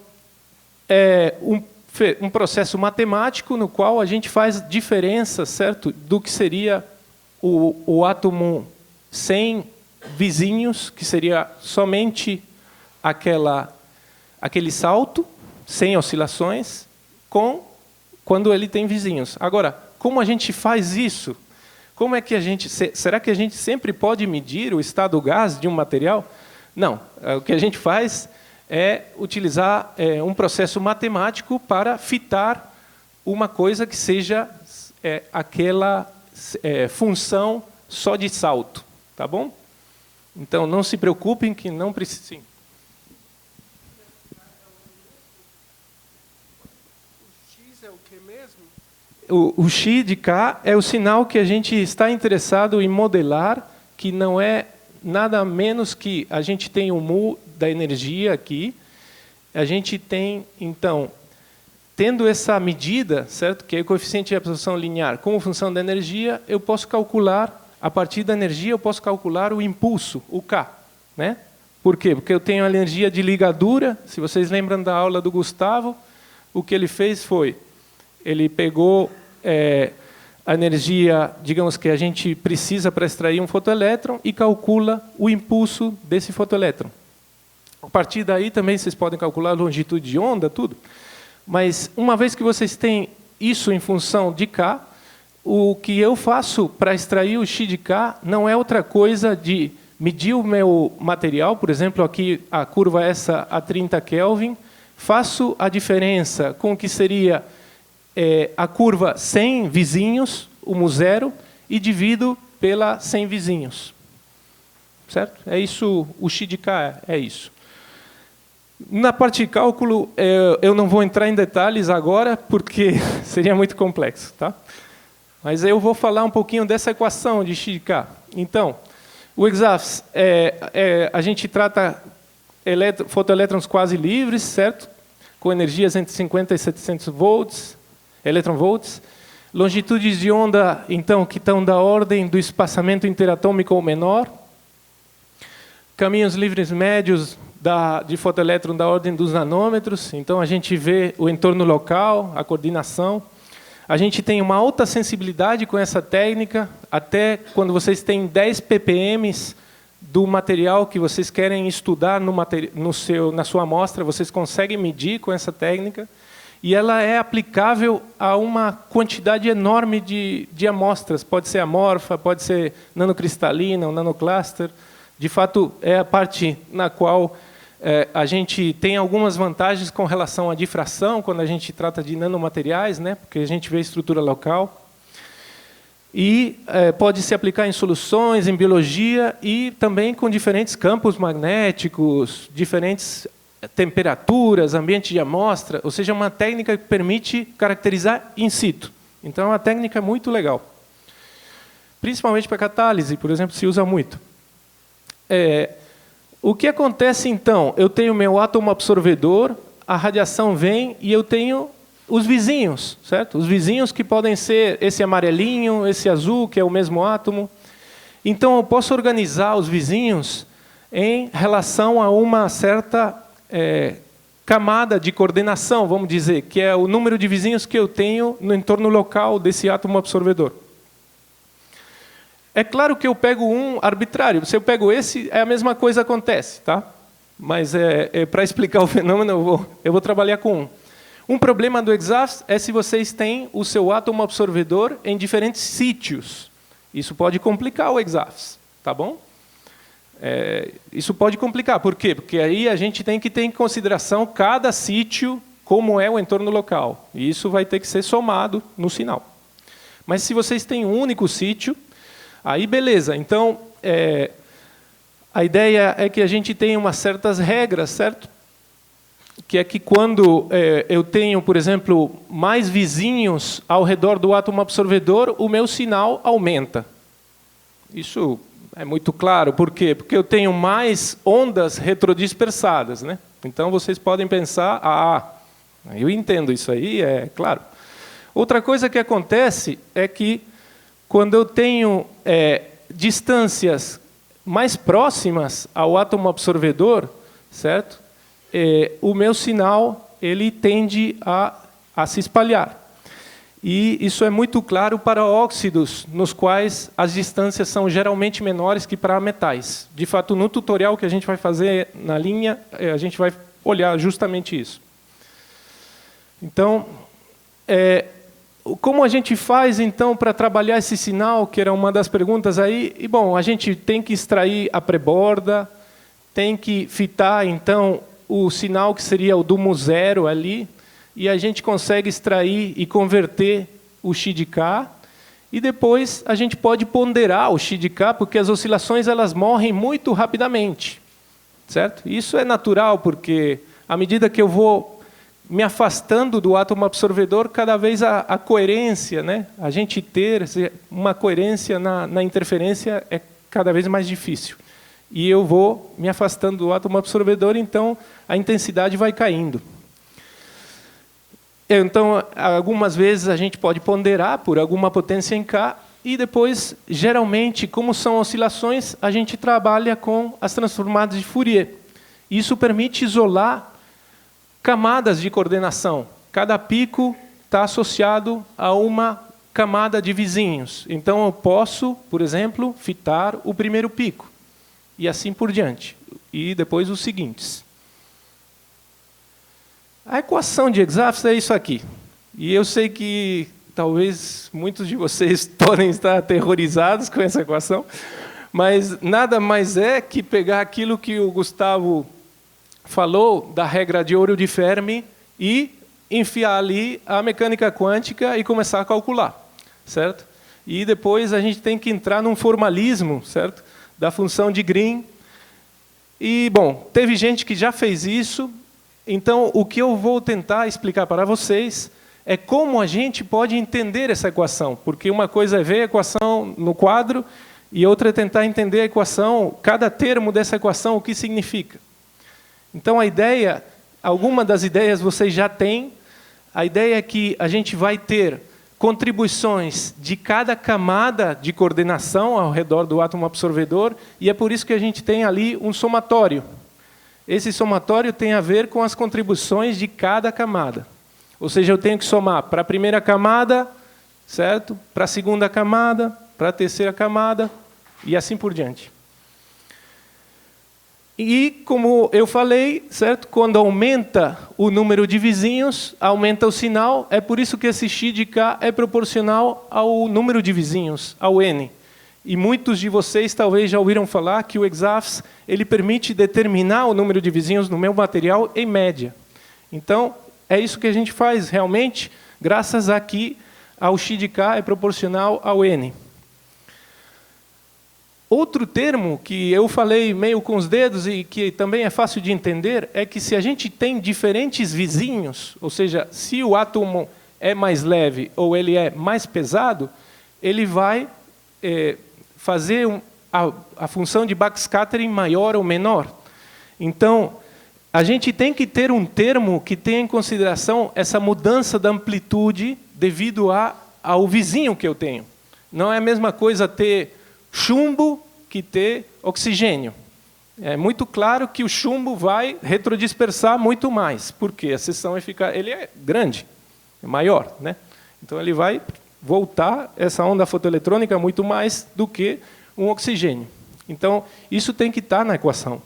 é um processo matemático no qual a gente faz diferença, certo, do que seria o átomo sem vizinhos, que seria somente aquele salto, sem oscilações, quando ele tem vizinhos. Agora, como a gente faz isso? Como é que será que a gente sempre pode medir o estado gás de um material? Não. O que a gente faz é utilizar um processo matemático para fitar uma coisa que seja aquela função só de salto, tá bom? Então, não se preocupem que não precisa. Sim. O Chi de K é o sinal que a gente está interessado em modelar, que não é nada menos que a gente tem o mu da energia aqui. A gente tem, então, tendo essa medida, certo, que é o coeficiente de absorção linear como função da energia, eu posso calcular, a partir da energia, eu posso calcular o impulso, o K, né? Por quê? Porque eu tenho a energia de ligadura. Se vocês lembram da aula do Gustavo, o que ele fez foi, ele pegou a energia, digamos, que a gente precisa para extrair um fotoelétron e calcula o impulso desse fotoelétron. A partir daí também vocês podem calcular a longitude de onda, tudo. Mas uma vez que vocês têm isso em função de K, o que eu faço para extrair o Chi de K não é outra coisa de medir o meu material, por exemplo, aqui a curva essa a 30 Kelvin, faço a diferença com o que seria a curva sem vizinhos, o mu0, e divido pela sem vizinhos. Certo? É isso, o Chi de K é isso. Na parte de cálculo, eu não vou entrar em detalhes agora, porque seria muito complexo, tá? Mas eu vou falar um pouquinho dessa equação de Chi de K. Então, o exáfis, a gente trata fotoelétrons quase livres, certo? Com energias entre 50 e 700 volts, eletronvolts. Longitudes de onda, então, que estão da ordem do espaçamento interatômico ou menor. caminhos livres médios de fotoelétron da ordem dos nanômetros. Então, a gente vê o entorno local, a coordenação. A gente tem uma alta sensibilidade com essa técnica, até quando vocês têm 10 ppm do material que vocês querem estudar na sua amostra, vocês conseguem medir com essa técnica. E ela é aplicável a uma quantidade enorme de amostras. Pode ser amorfa, pode ser nanocristalina, ou nanocluster. De fato, é a parte na qual a gente tem algumas vantagens com relação à difração, quando a gente trata de nanomateriais, né? Porque a gente vê a estrutura local. E pode se aplicar em soluções, em biologia, e também com diferentes campos magnéticos, diferentes temperaturas, ambiente de amostra, ou seja, uma técnica que permite caracterizar in situ. Então, é uma técnica muito legal. Principalmente para catálise, por exemplo, se usa muito. O que acontece, então? Eu tenho meu átomo absorvedor, a radiação vem e eu tenho os vizinhos, certo? Os vizinhos que podem ser esse amarelinho, esse azul, que é o mesmo átomo. Então, eu posso organizar os vizinhos em relação a uma certa camada de coordenação, vamos dizer, que é o número de vizinhos que eu tenho no entorno local desse átomo absorvedor. É claro que eu pego um arbitrário. Se eu pego esse, a mesma coisa acontece, tá? Mas para explicar o fenômeno, eu vou trabalhar com um. Um problema do EXAFS é se vocês têm o seu átomo absorvedor em diferentes sítios. Isso pode complicar o EXAFS, tá bom? Isso pode complicar. Por quê? Porque aí a gente tem que ter em consideração cada sítio, como é o entorno local. E isso vai ter que ser somado no sinal. Mas se vocês têm um único sítio, aí beleza. Então, a ideia é que a gente tenha umas certas regras, certo? Que é que quando eu tenho, por exemplo, mais vizinhos ao redor do átomo absorvedor, o meu sinal aumenta. Isso é muito claro. Por quê? Porque eu tenho mais ondas retrodispersadas, né? Então, vocês podem pensar, eu entendo isso aí, é claro. Outra coisa que acontece é que, quando eu tenho distâncias mais próximas ao átomo absorvedor, certo? O meu sinal ele tende a se espalhar. E isso é muito claro para óxidos, nos quais as distâncias são geralmente menores que para metais. De fato, no tutorial que a gente vai fazer na linha, a gente vai olhar justamente isso. Então, como a gente faz, então, para trabalhar esse sinal, que era uma das perguntas aí? E, bom, a gente tem que extrair a pré-borda, tem que fitar, então, o sinal que seria o do mu0 ali, e a gente consegue extrair e converter o Xi de K, e depois a gente pode ponderar o Xi de K, porque as oscilações elas morrem muito rapidamente, certo? Isso é natural, porque à medida que eu vou me afastando do átomo absorvedor, cada vez a coerência, né? A gente ter uma coerência na interferência é cada vez mais difícil. E eu vou me afastando do átomo absorvedor, então a intensidade vai caindo. Então, algumas vezes a gente pode ponderar por alguma potência em K, e depois, geralmente, como são oscilações, a gente trabalha com as transformadas de Fourier. Isso permite isolar camadas de coordenação. Cada pico está associado a uma camada de vizinhos. Então, eu posso, por exemplo, fitar o primeiro pico, e assim por diante. E depois os seguintes. A equação de EXAFS é isso aqui. E eu sei que talvez muitos de vocês podem estar aterrorizados com essa equação, mas nada mais é que pegar aquilo que o Gustavo falou da regra de ouro de Fermi e enfiar ali a mecânica quântica e começar a calcular, certo? E depois a gente tem que entrar num formalismo, certo? Da função de Green. E, bom, teve gente que já fez isso. Então, o que eu vou tentar explicar para vocês é como a gente pode entender essa equação, porque uma coisa é ver a equação no quadro e outra é tentar entender a equação, cada termo dessa equação, o que significa. Então, a ideia, alguma das ideias vocês já têm. A ideia é que a gente vai ter contribuições de cada camada de coordenação ao redor do átomo absorvedor, e é por isso que a gente tem ali um somatório. Esse somatório tem a ver com as contribuições de cada camada. Ou seja, eu tenho que somar para a primeira camada, certo? Para a segunda camada, para a terceira camada, e assim por diante. E, como eu falei, certo? Quando aumenta o número de vizinhos, aumenta o sinal. É por isso que esse x de k é proporcional ao número de vizinhos, ao n. E muitos de vocês talvez já ouviram falar que o EXAFS ele permite determinar o número de vizinhos no meu material em média. Então, é isso que a gente faz realmente, graças a que ao x de k é proporcional ao n. Outro termo que eu falei meio com os dedos e que também é fácil de entender é que se a gente tem diferentes vizinhos, ou seja, se o átomo é mais leve ou ele é mais pesado, ele vai fazer a função de backscattering maior ou menor. Então, a gente tem que ter um termo que tenha em consideração essa mudança da amplitude devido ao vizinho que eu tenho. Não é a mesma coisa ter chumbo que ter oxigênio. É muito claro que o chumbo vai retrodispersar muito mais, porque a seção ele é grande, é maior, né? Então ele vai voltar essa onda fotoeletrônica muito mais do que um oxigênio. Então isso tem que estar na equação.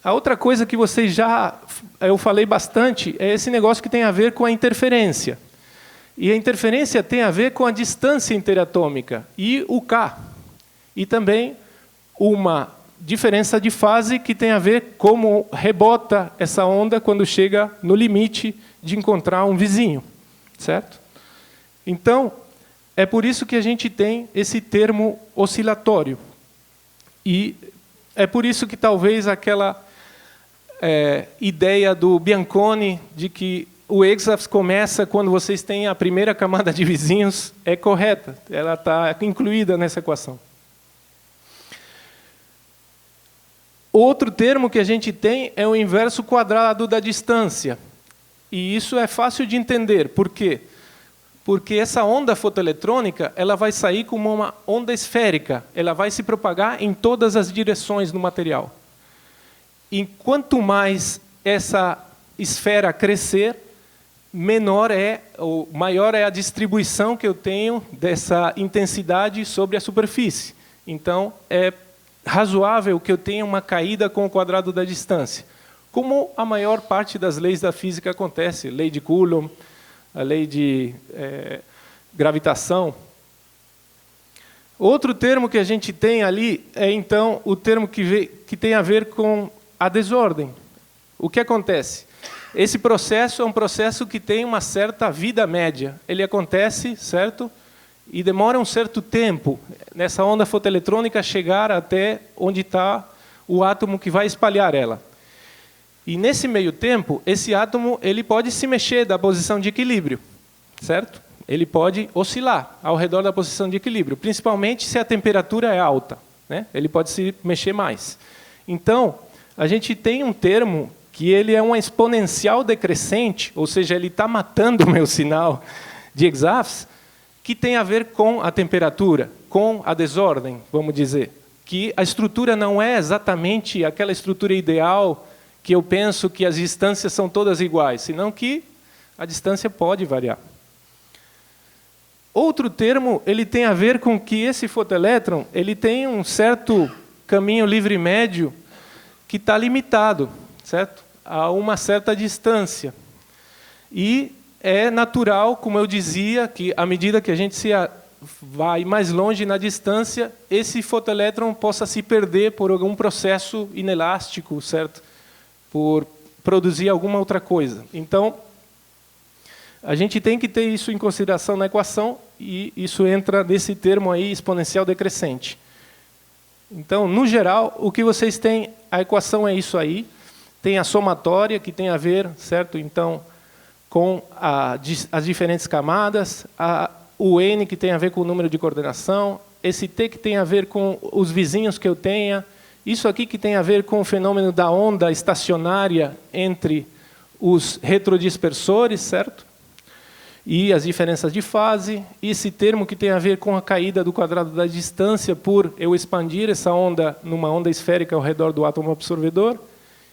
A outra coisa que eu falei bastante é esse negócio que tem a ver com a interferência. E a interferência tem a ver com a distância interatômica e o K. E também uma diferença de fase que tem a ver como rebota essa onda quando chega no limite de encontrar um vizinho, certo? Então, é por isso que a gente tem esse termo oscilatório. E é por isso que talvez aquela ideia do Bianconi de que o EXAFS começa quando vocês têm a primeira camada de vizinhos é correta. Ela está incluída nessa equação. Outro termo que a gente tem é o inverso quadrado da distância. E isso é fácil de entender. Por quê? Porque essa onda fotoeletrônica ela vai sair como uma onda esférica. Ela vai se propagar em todas as direções no material. E quanto mais essa esfera crescer, maior é a distribuição que eu tenho dessa intensidade sobre a superfície. Então, é razoável que eu tenha uma caída com o quadrado da distância. Como a maior parte das leis da física acontece, lei de Coulomb, a lei de gravitação. Outro termo que a gente tem ali é, então, o termo que tem a ver com a desordem. O que acontece? Esse processo é um processo que tem uma certa vida média. Ele acontece, certo? E demora um certo tempo nessa onda fotoeletrônica chegar até onde está o átomo que vai espalhar ela. E nesse meio tempo, esse átomo ele pode se mexer da posição de equilíbrio, certo? Ele pode oscilar ao redor da posição de equilíbrio, principalmente se a temperatura é alta, né? Ele pode se mexer mais. Então, a gente tem um termo que ele é uma exponencial decrescente, ou seja, ele está matando o meu sinal de EXAFS, que tem a ver com a temperatura, com a desordem, vamos dizer. Que a estrutura não é exatamente aquela estrutura ideal que eu penso que as distâncias são todas iguais, senão que a distância pode variar. Outro termo ele tem a ver com que esse fotoelétron ele tem um certo caminho livre médio que está limitado, certo? A uma certa distância. E é natural, como eu dizia, que à medida que a gente vai mais longe na distância, esse fotoelétron possa se perder por algum processo inelástico, certo? Por produzir alguma outra coisa. Então, a gente tem que ter isso em consideração na equação, e isso entra nesse termo aí, exponencial decrescente. Então, no geral, o que vocês têm, a equação é isso aí, tem a somatória, que tem a ver, certo? Então, com as diferentes camadas, o N, que tem a ver com o número de coordenação, esse T, que tem a ver com os vizinhos que eu tenha, isso aqui que tem a ver com o fenômeno da onda estacionária entre os retrodispersores, certo? e as diferenças de fase, esse termo que tem a ver com a caída do quadrado da distância por eu expandir essa onda numa onda esférica ao redor do átomo absorvedor,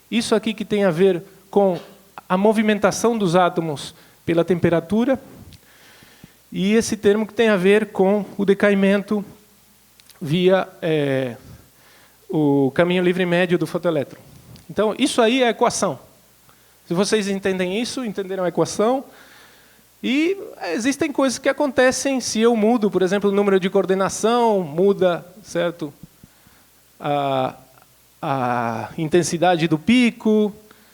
isso aqui que tem a ver com a movimentação dos átomos pela temperatura, e esse termo que tem a ver com o decaimento via o caminho livre médio do fotoelétron. Então, isso aí é a equação. Se vocês entendem isso, entenderam a equação. E existem coisas que acontecem se eu mudo, por exemplo, o número de coordenação, muda, certo? A intensidade do pico.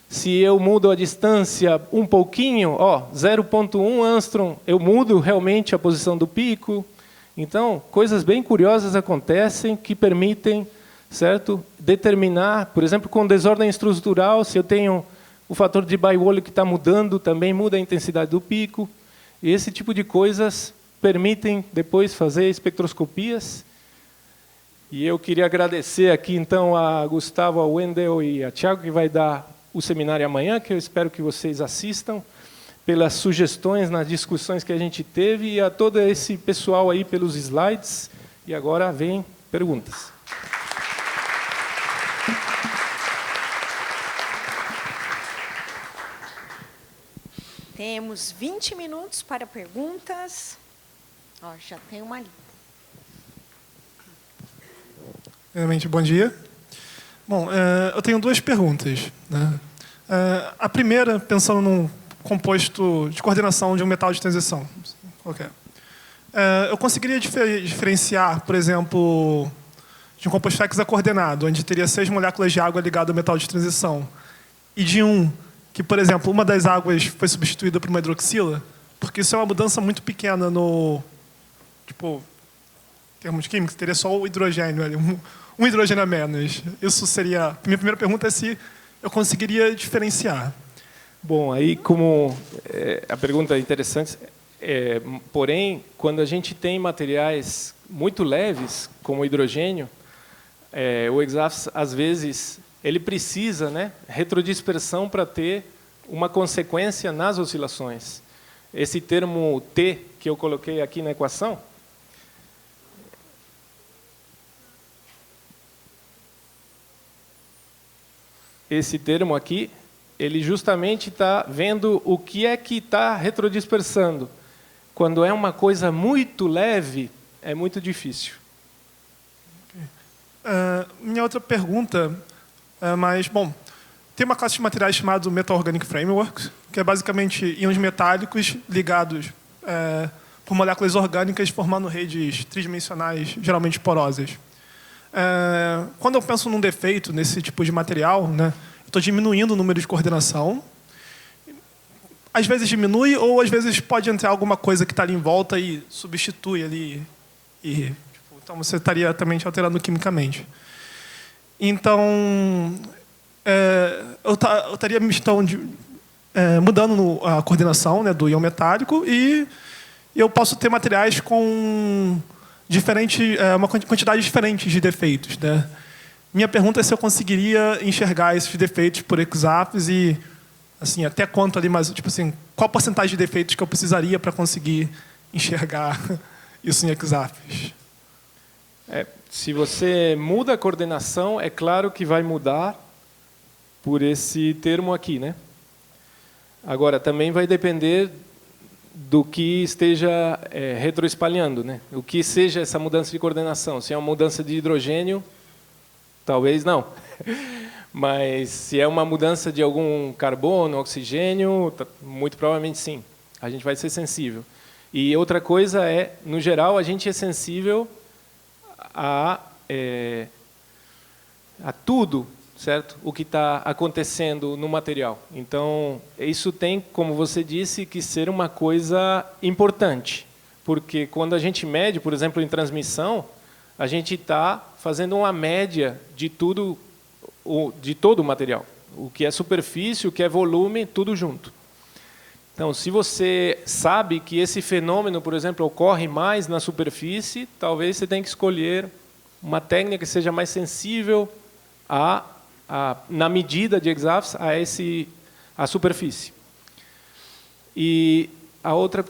Se eu mudo a distância um pouquinho, 0,1 angstrom, eu mudo realmente a posição do pico. Então, coisas bem curiosas acontecem que permitem, certo, determinar, por exemplo, com desordem estrutural, se eu tenho o fator de Biwall que está mudando, também muda a intensidade do pico. E esse tipo de coisas permitem depois fazer espectroscopias. E eu queria agradecer aqui, então, a Gustavo, a Wendel e a Thiago, que vai dar o seminário amanhã, que eu espero que vocês assistam, pelas sugestões nas discussões que a gente teve, e a todo esse pessoal aí pelos slides. E agora vem perguntas. Temos 20 minutos para perguntas. Já tem uma ali. Primeiramente, bom dia. Bom, eu tenho duas perguntas, né? A primeira, pensando num composto de coordenação de um metal de transição. Qualquer. Eu conseguiria diferenciar, por exemplo, de um composto hexacoordenado, onde teria 6 moléculas de água ligadas ao metal de transição, e de um que, por exemplo, uma das águas foi substituída por uma hidroxila, porque isso é uma mudança muito pequena no, em termos químicos, teria só o hidrogênio ali, um hidrogênio a menos. Isso seria... Minha primeira pergunta é se eu conseguiria diferenciar. Bom, aí como a pergunta é interessante, porém, quando a gente tem materiais muito leves, como o hidrogênio, o EXAFS, às vezes, ele precisa, né, retrodispersão para ter uma consequência nas oscilações. Esse termo T que eu coloquei aqui na equação, esse termo aqui, ele justamente está vendo o que é que está retrodispersando. Quando é uma coisa muito leve, é muito difícil. Minha outra pergunta é mais... Bom, tem uma classe de materiais chamada Metal Organic Framework, que é basicamente íons metálicos ligados por moléculas orgânicas formando redes tridimensionais, geralmente porosas. Quando eu penso num defeito nesse tipo de material, né, eu estou diminuindo o número de coordenação. Às vezes diminui, ou às vezes pode entrar alguma coisa que está ali em volta e substitui ali. Então, você estaria também alterando quimicamente. Então, eu estaria mudando a coordenação, né, do íon metálico, e eu posso ter materiais com uma quantidade diferente de defeitos, né? Minha pergunta é se eu conseguiria enxergar esses defeitos por EXAFS e, assim, até quanto ali, mas qual a porcentagem de defeitos que eu precisaria para conseguir enxergar isso em EXAFS? Se você muda a coordenação, é claro que vai mudar por esse termo aqui, né? Agora, também vai depender do que esteja retroespalhando, né? O que seja essa mudança de coordenação. Se é uma mudança de hidrogênio, talvez não. Mas se é uma mudança de algum carbono, oxigênio, muito provavelmente sim. A gente vai ser sensível. E outra coisa no geral, a gente é sensível a tudo, certo? O que está acontecendo no material. Então, isso tem, como você disse, que ser uma coisa importante. Porque quando a gente mede, por exemplo, em transmissão, a gente está fazendo uma média de tudo, de todo o material. O que é superfície, o que é volume, tudo junto. Então, se você sabe que esse fenômeno, por exemplo, ocorre mais na superfície, talvez você tenha que escolher uma técnica que seja mais sensível na medida de EXAFS a superfície. E a outra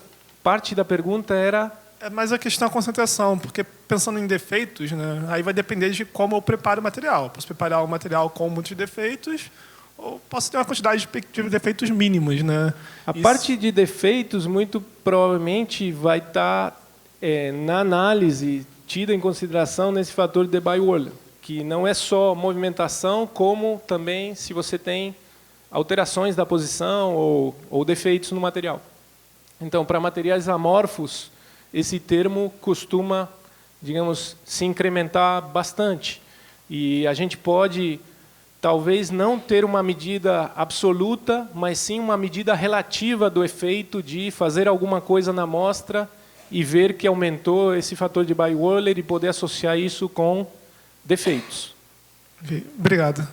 parte da pergunta era... É mais a questão da concentração, porque pensando em defeitos, né, aí vai depender de como eu preparo o material. Posso preparar o material com muitos defeitos, ou posso ter uma quantidade de defeitos mínimos, né? A parte de defeitos, muito provavelmente, vai estar na análise tida em consideração nesse fator de Debye-Worley, que não é só movimentação, como também se você tem alterações da posição ou defeitos no material. Então, para materiais amorfos, esse termo costuma, digamos, se incrementar bastante. E a gente pode, talvez, não ter uma medida absoluta, mas sim uma medida relativa do efeito de fazer alguma coisa na amostra e ver que aumentou esse fator de Debye-Worley e poder associar isso com defeitos. Obrigado.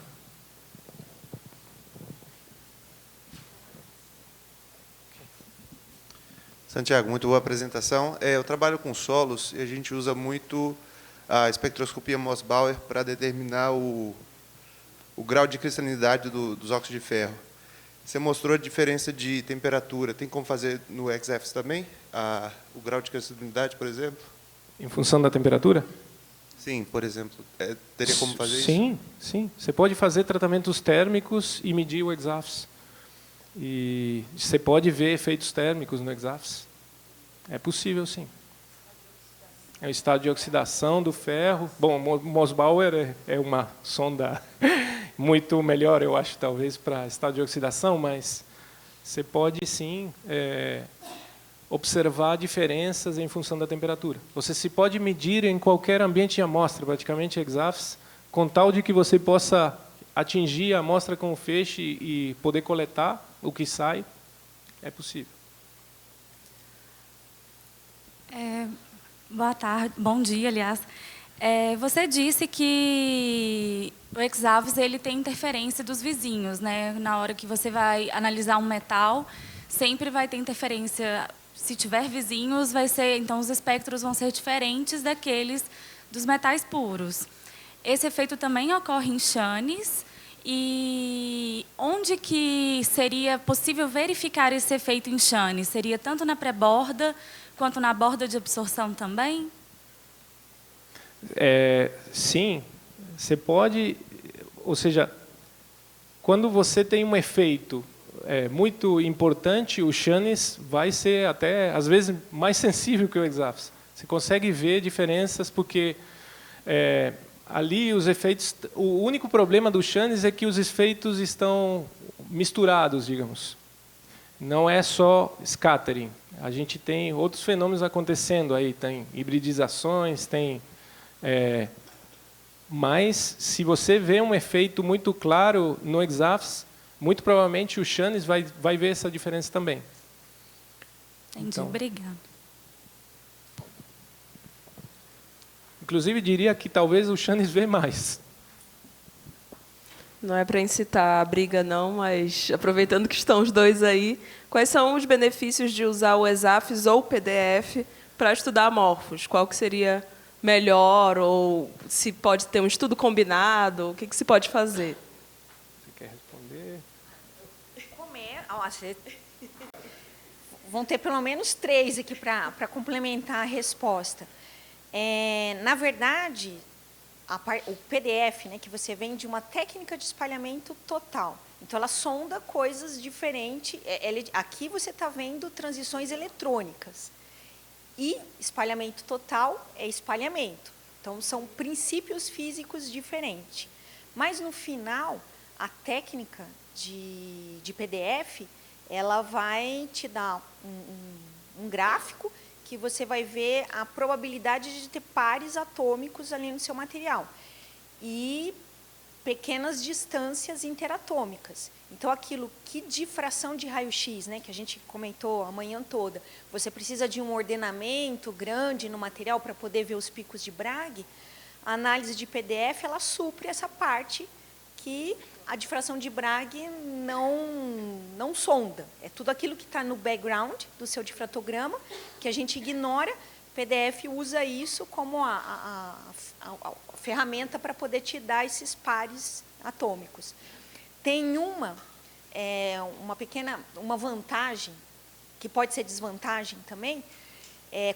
Santiago, muito boa apresentação. Eu trabalho com solos e a gente usa muito a espectroscopia Mossbauer para determinar o grau de cristalinidade dos óxidos de ferro. Você mostrou a diferença de temperatura. Tem como fazer no EXAFS também? O grau de cristalinidade, por exemplo? Em função da temperatura? Sim, por exemplo. Teria como fazer isso? Sim, sim. Você pode fazer tratamentos térmicos e medir o EXAFS. E você pode ver efeitos térmicos no EXAFS. É possível, sim. É o estado de oxidação do ferro. Bom, Mossbauer é uma sonda muito melhor, eu acho, talvez, para estado de oxidação, mas você pode, sim, observar diferenças em função da temperatura. Você se pode medir em qualquer ambiente de amostra, praticamente EXAFS, com tal de que você possa atingir a amostra com o feixe e poder coletar o que sai, é possível. Boa tarde, bom dia, aliás. Você disse que o EXAFS ele tem interferência dos vizinhos, né? Na hora que você vai analisar um metal, sempre vai ter interferência. Se tiver vizinhos, então os espectros vão ser diferentes daqueles dos metais puros. Esse efeito também ocorre em chanes. E onde que seria possível verificar esse efeito em chane? Seria tanto na pré-borda quanto na borda de absorção também? Sim, você pode, ou seja, quando você tem um efeito muito importante, o chanes vai ser até, às vezes, mais sensível que o EXAFS. Você consegue ver diferenças porque ali os efeitos, o único problema do chanes é que os efeitos estão misturados, digamos. Não é só scattering. A gente tem outros fenômenos acontecendo aí, tem hibridizações, tem mas se você vê um efeito muito claro no EXAFS, muito provavelmente o chanes vai ver essa diferença também. Entendi, então, obrigada. Inclusive, diria que talvez o chanes vê mais. Não é para incitar a briga, não, mas aproveitando que estão os dois aí, quais são os benefícios de usar o EXAFS ou o PDF para estudar amorfos? Qual que seria melhor, ou se pode ter um estudo combinado, o que se pode fazer? Você quer responder? Vão ter pelo menos 3 aqui para complementar a resposta. Na verdade, o PDF, né, que você vem de uma técnica de espalhamento total. Então, ela sonda coisas diferentes. Aqui você está vendo transições eletrônicas. E espalhamento total é espalhamento. Então, são princípios físicos diferentes. Mas, no final, a técnica de PDF, ela vai te dar um gráfico que você vai ver a probabilidade de ter pares atômicos ali no seu material. E pequenas distâncias interatômicas. Então, aquilo que de fração de raio-x, né, que a gente comentou a manhã toda, você precisa de um ordenamento grande no material para poder ver os picos de Bragg, a análise de PDF ela supre essa parte que a difração de Bragg não sonda. É tudo aquilo que está no background do seu difratograma, que a gente ignora. O PDF usa isso como a ferramenta para poder te dar esses pares atômicos. Tem uma vantagem que pode ser desvantagem também,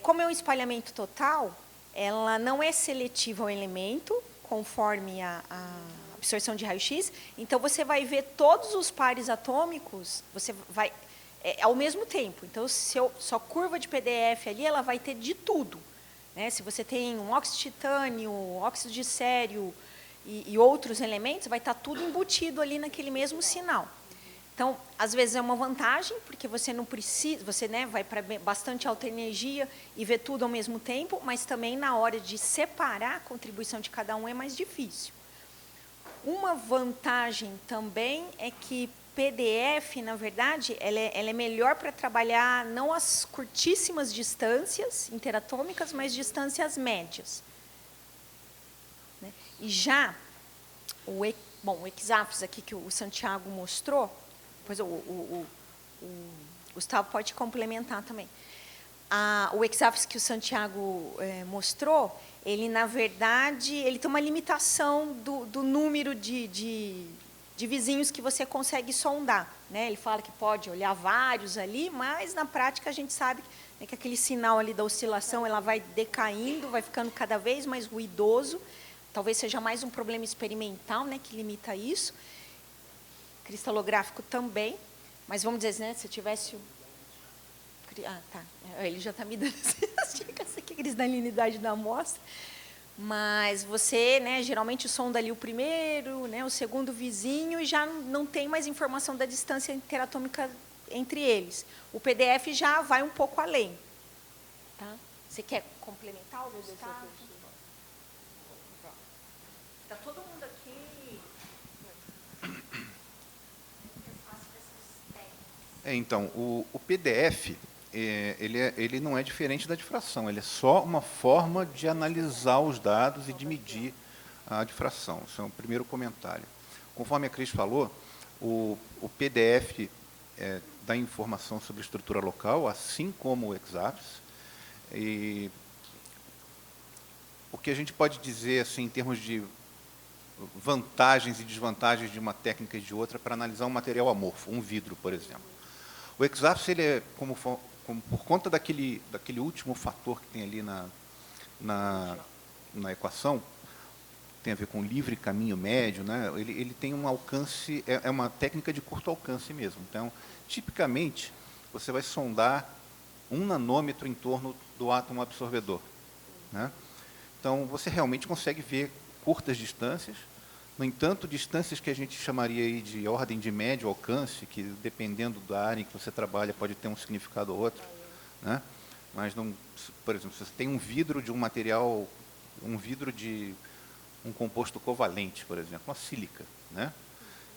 como é um espalhamento total, ela não é seletiva ao elemento, conforme a absorção de raio-x, então você vai ver todos os pares atômicos, você vai ao mesmo tempo. Então, sua curva de PDF ali, ela vai ter de tudo. Né? Se você tem um óxido de titânio, óxido de cério e outros elementos, vai estar tudo embutido ali naquele mesmo sinal. Então, às vezes é uma vantagem, porque você não precisa, você, né, vai para bastante alta energia e vê tudo ao mesmo tempo, mas também na hora de separar a contribuição de cada um é mais difícil. Uma vantagem também é que PDF, na verdade, ela é melhor para trabalhar não as curtíssimas distâncias interatômicas, mas distâncias médias. Né? E já o Exafis aqui que o Santiago mostrou, depois o Gustavo pode complementar também. O Exafis que o Santiago mostrou, ele, na verdade, ele tem uma limitação do número de vizinhos que você consegue sondar. Né? Ele fala que pode olhar vários ali, mas, na prática, a gente sabe, né, que aquele sinal ali da oscilação ela vai decaindo, vai ficando cada vez mais ruidoso. Talvez seja mais um problema experimental, né, que limita isso. Cristalográfico também, mas vamos dizer, né, se eu tivesse... tá. Ele já está me dando as dicas aqui, cristalinidade da amostra. Mas você, né, geralmente sonda ali o primeiro, né, o segundo vizinho, e já não tem mais informação da distância interatômica entre eles. O PDF já vai um pouco além. Tá? Você quer complementar o Gustavo? Está todo mundo aqui... Então, o PDF, ele não é diferente da difração, ele é só uma forma de analisar os dados e de medir a difração. Esse é o primeiro comentário. Conforme a Cris falou, o PDF dá informação sobre estrutura local, assim como o Exafis. E o que a gente pode dizer, assim, em termos de vantagens e desvantagens de uma técnica e de outra para analisar um material amorfo, um vidro, por exemplo. O Exafis, ele é, por conta daquele último fator que tem ali na equação, tem a ver com livre caminho médio, né? Ele tem um alcance, é uma técnica de curto alcance mesmo. Então, tipicamente, você vai sondar 1 nanômetro em torno do átomo absorvedor. Né? Então, você realmente consegue ver curtas distâncias. No entanto, distâncias que a gente chamaria aí de ordem de médio alcance, que dependendo da área em que você trabalha pode ter um significado ou outro. Né? Mas, não, por exemplo, se você tem um vidro de um material, um vidro de um composto covalente, por exemplo, uma sílica. Né?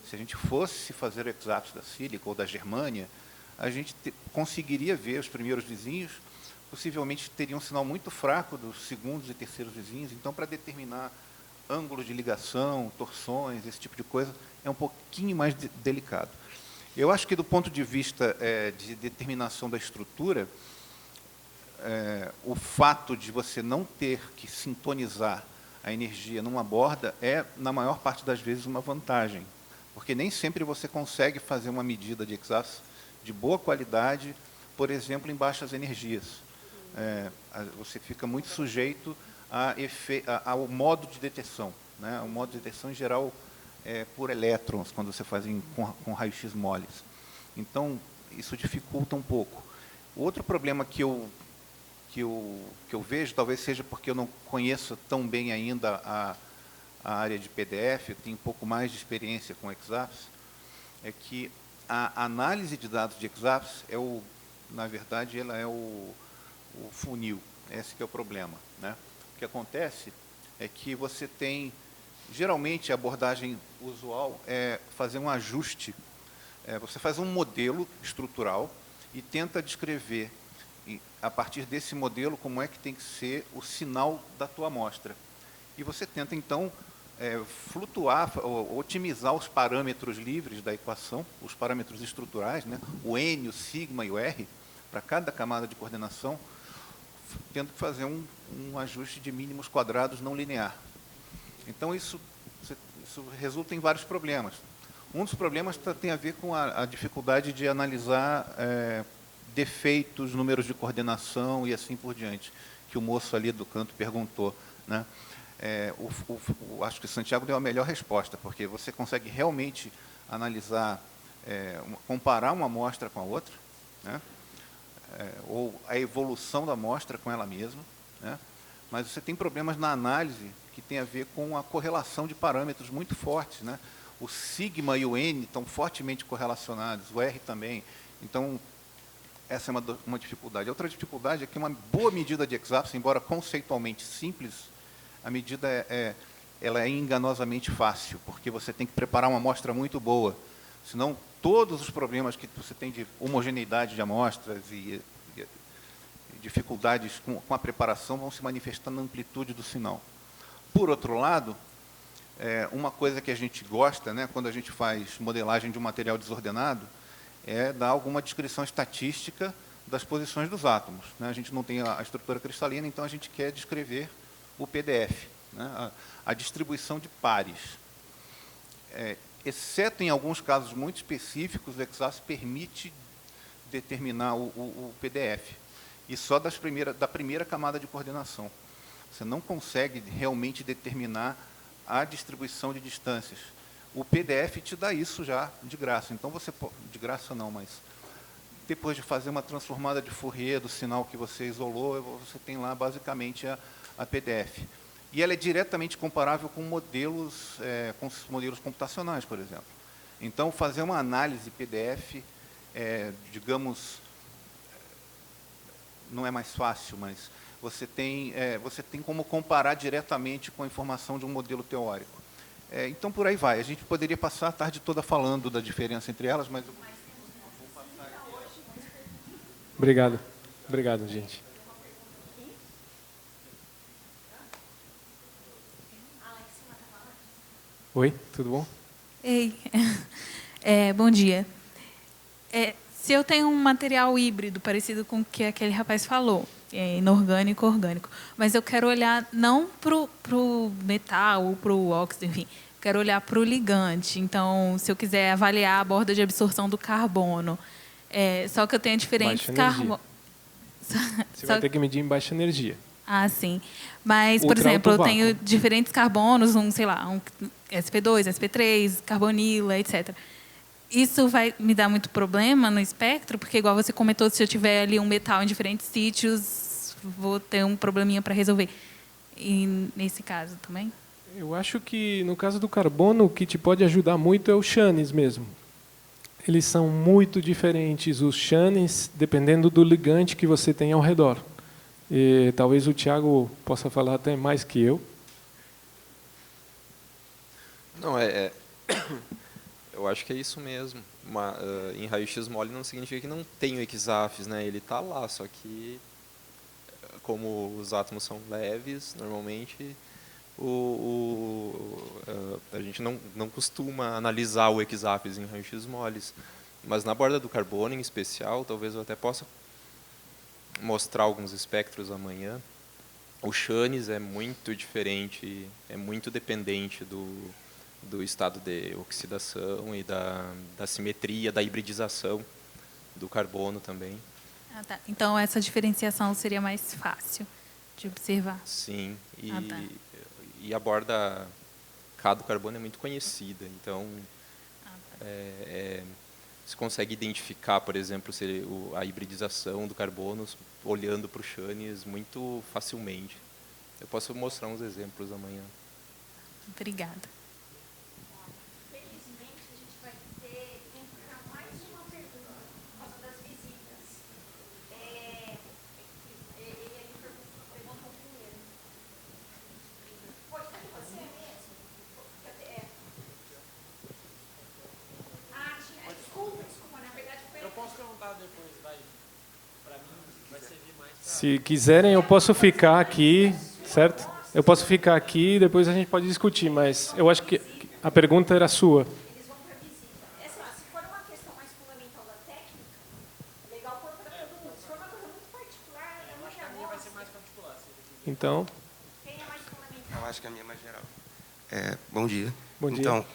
Se a gente fosse fazer o Exafis da sílica ou da germânia, a gente conseguiria ver os primeiros vizinhos, possivelmente teria um sinal muito fraco dos segundos e terceiros vizinhos, então, para determinar ângulo de ligação, torções, esse tipo de coisa, é um pouquinho mais delicado. Eu acho que, do ponto de vista de determinação da estrutura, o fato de você não ter que sintonizar a energia numa borda é, na maior parte das vezes, uma vantagem, porque nem sempre você consegue fazer uma medida de Exafis de boa qualidade, por exemplo, em baixas energias. Você fica muito sujeito ao modo de detecção. Né? O modo de detecção, em geral, é por elétrons, quando você faz com raio-x moles. Então, isso dificulta um pouco. O outro problema que eu vejo, talvez seja porque eu não conheço tão bem ainda a área de PDF, eu tenho um pouco mais de experiência com Exafis, é que a análise de dados de Exafis na verdade, ela é o funil. Esse que é o problema. Né? O que acontece é que você tem, geralmente, a abordagem usual é fazer um ajuste. Você faz um modelo estrutural e tenta descrever, a partir desse modelo, como é que tem que ser o sinal da tua amostra. E você tenta, então, flutuar, otimizar os parâmetros livres da equação, os parâmetros estruturais, né? O N, o sigma e o R, para cada camada de coordenação, tendo que fazer um ajuste de mínimos quadrados não linear. Então, isso resulta em vários problemas. Um dos problemas tem a ver com a dificuldade de analisar defeitos, números de coordenação e assim por diante, que o moço ali do canto perguntou, né? Acho que o Santiago deu a melhor resposta, porque você consegue realmente analisar, comparar uma amostra com a outra, né? Ou a evolução da amostra com ela mesma, né? Mas você tem problemas na análise que tem a ver com a correlação de parâmetros muito fortes, né? O sigma e o n estão fortemente correlacionados, o R também. Então, essa é uma dificuldade. Outra dificuldade é que uma boa medida de exatos, embora conceitualmente simples, a medida ela é enganosamente fácil, porque você tem que preparar uma amostra muito boa. Senão, todos os problemas que você tem de homogeneidade de amostras e dificuldades com a preparação vão se manifestar na amplitude do sinal. Por outro lado, uma coisa que a gente gosta, né, quando a gente faz modelagem de um material desordenado, é dar alguma descrição estatística das posições dos átomos, né? A gente não tem a estrutura cristalina, então a gente quer descrever o PDF, né, a distribuição de pares. Exceto em alguns casos muito específicos, o EXAFS permite determinar o PDF, e só da primeira camada de coordenação. Você não consegue realmente determinar a distribuição de distâncias. O PDF te dá isso já de graça. Então, de graça não, mas depois de fazer uma transformada de Fourier do sinal que você isolou, você tem lá, basicamente, a PDF. E ela é diretamente comparável com modelos computacionais, por exemplo. Então, fazer uma análise PDF, digamos, não é mais fácil, mas você tem como comparar diretamente com a informação de um modelo teórico. Então, por aí vai. A gente poderia passar a tarde toda falando da diferença entre elas, mas... Obrigado. Obrigado, gente. Oi, tudo bom? Ei, bom dia. Se eu tenho um material híbrido parecido com o que aquele rapaz falou, inorgânico, orgânico, mas eu quero olhar não para o metal ou para o óxido, enfim, quero olhar para o ligante. Então, se eu quiser avaliar a borda de absorção do carbono, só que eu tenho diferentes carbonos. Você vai ter que medir em baixa energia. Ah, sim. Mas, por exemplo, eu tenho diferentes carbonos, sei lá, um sp2, sp3, carbonila, etc. Isso vai me dar muito problema no espectro? Porque, igual você comentou, se eu tiver ali um metal em diferentes sítios, vou ter um probleminha para resolver. E nesse caso também? Eu acho que, no caso do carbono, o que te pode ajudar muito é o Shannon mesmo. Eles são muito diferentes, os Shannons, dependendo do ligante que você tem ao redor. E talvez o Tiago possa falar até mais que eu. Não, eu acho que é isso mesmo. Em raio-x mole não significa que não tem o EXAFS, né? Ele está lá, só que, como os átomos são leves, normalmente, a gente não costuma analisar o EXAFS em raio-x moles. Mas na borda do carbono, em especial, talvez eu até possa mostrar alguns espectros amanhã. O Shannon é muito diferente, é muito dependente do estado de oxidação e da simetria, da hibridização do carbono também. Ah, tá. Então, essa diferenciação seria mais fácil de observar. Sim, e a borda K do carbono é muito conhecida, então se consegue identificar, por exemplo, a hibridização do carbono olhando para o Shannon muito facilmente. Eu posso mostrar uns exemplos amanhã. Obrigada. Felizmente, a gente vai ter tempo para mais uma pergunta por causa das visitas. Ele perguntou primeiro. Pode ser você mesmo? Desculpa, na verdade foi... Eu posso perguntar depois, vai. Para mim, vai servir mais para... Se quiserem, eu posso ficar aqui, certo? Eu posso ficar aqui e depois a gente pode discutir, mas eu acho que a pergunta era sua. Eles vão para visita. Se for uma questão mais fundamental da técnica, legal pôr para todo mundo. Se for uma coisa muito particular, eu acho que a minha vai ser mais particular. Então... Quem é mais fundamental? Eu acho que a minha é mais geral. Bom dia. Bom dia. Então,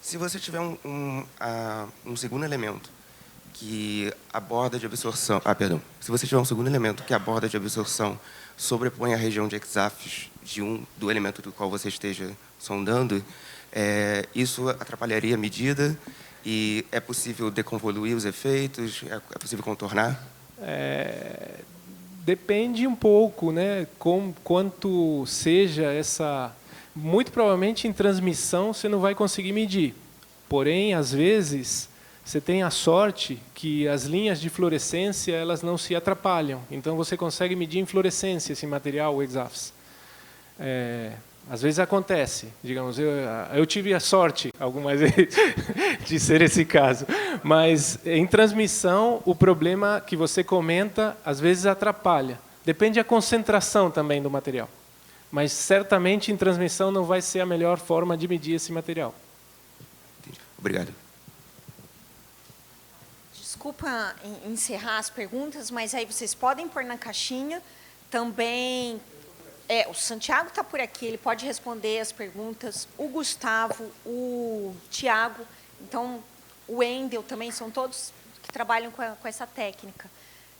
se você tiver um segundo elemento que a borda de absorção... Ah, perdão. Se você tiver um segundo elemento que a borda de absorção sobrepõe a região de hexáfis do elemento do qual você esteja sondando, isso atrapalharia a medida e é possível deconvoluir os efeitos? É possível contornar? Depende um pouco, né? Quanto seja essa... Muito provavelmente em transmissão você não vai conseguir medir. Porém, às vezes, você tem a sorte que as linhas de fluorescência elas não se atrapalham. Então, você consegue medir em fluorescência esse material, o hexáfis. Às vezes acontece, digamos, eu tive a sorte algumas vezes de ser esse caso, mas em transmissão o problema que você comenta às vezes atrapalha. Depende da concentração também do material, mas certamente em transmissão não vai ser a melhor forma de medir esse material. Obrigado. Desculpa encerrar as perguntas, mas aí vocês podem pôr na caixinha também. O Santiago está por aqui, ele pode responder as perguntas, o Gustavo, o Tiago, então o Wendel também, são todos que trabalham com essa técnica.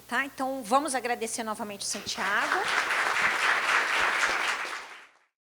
Tá? Então, vamos agradecer novamente o Santiago.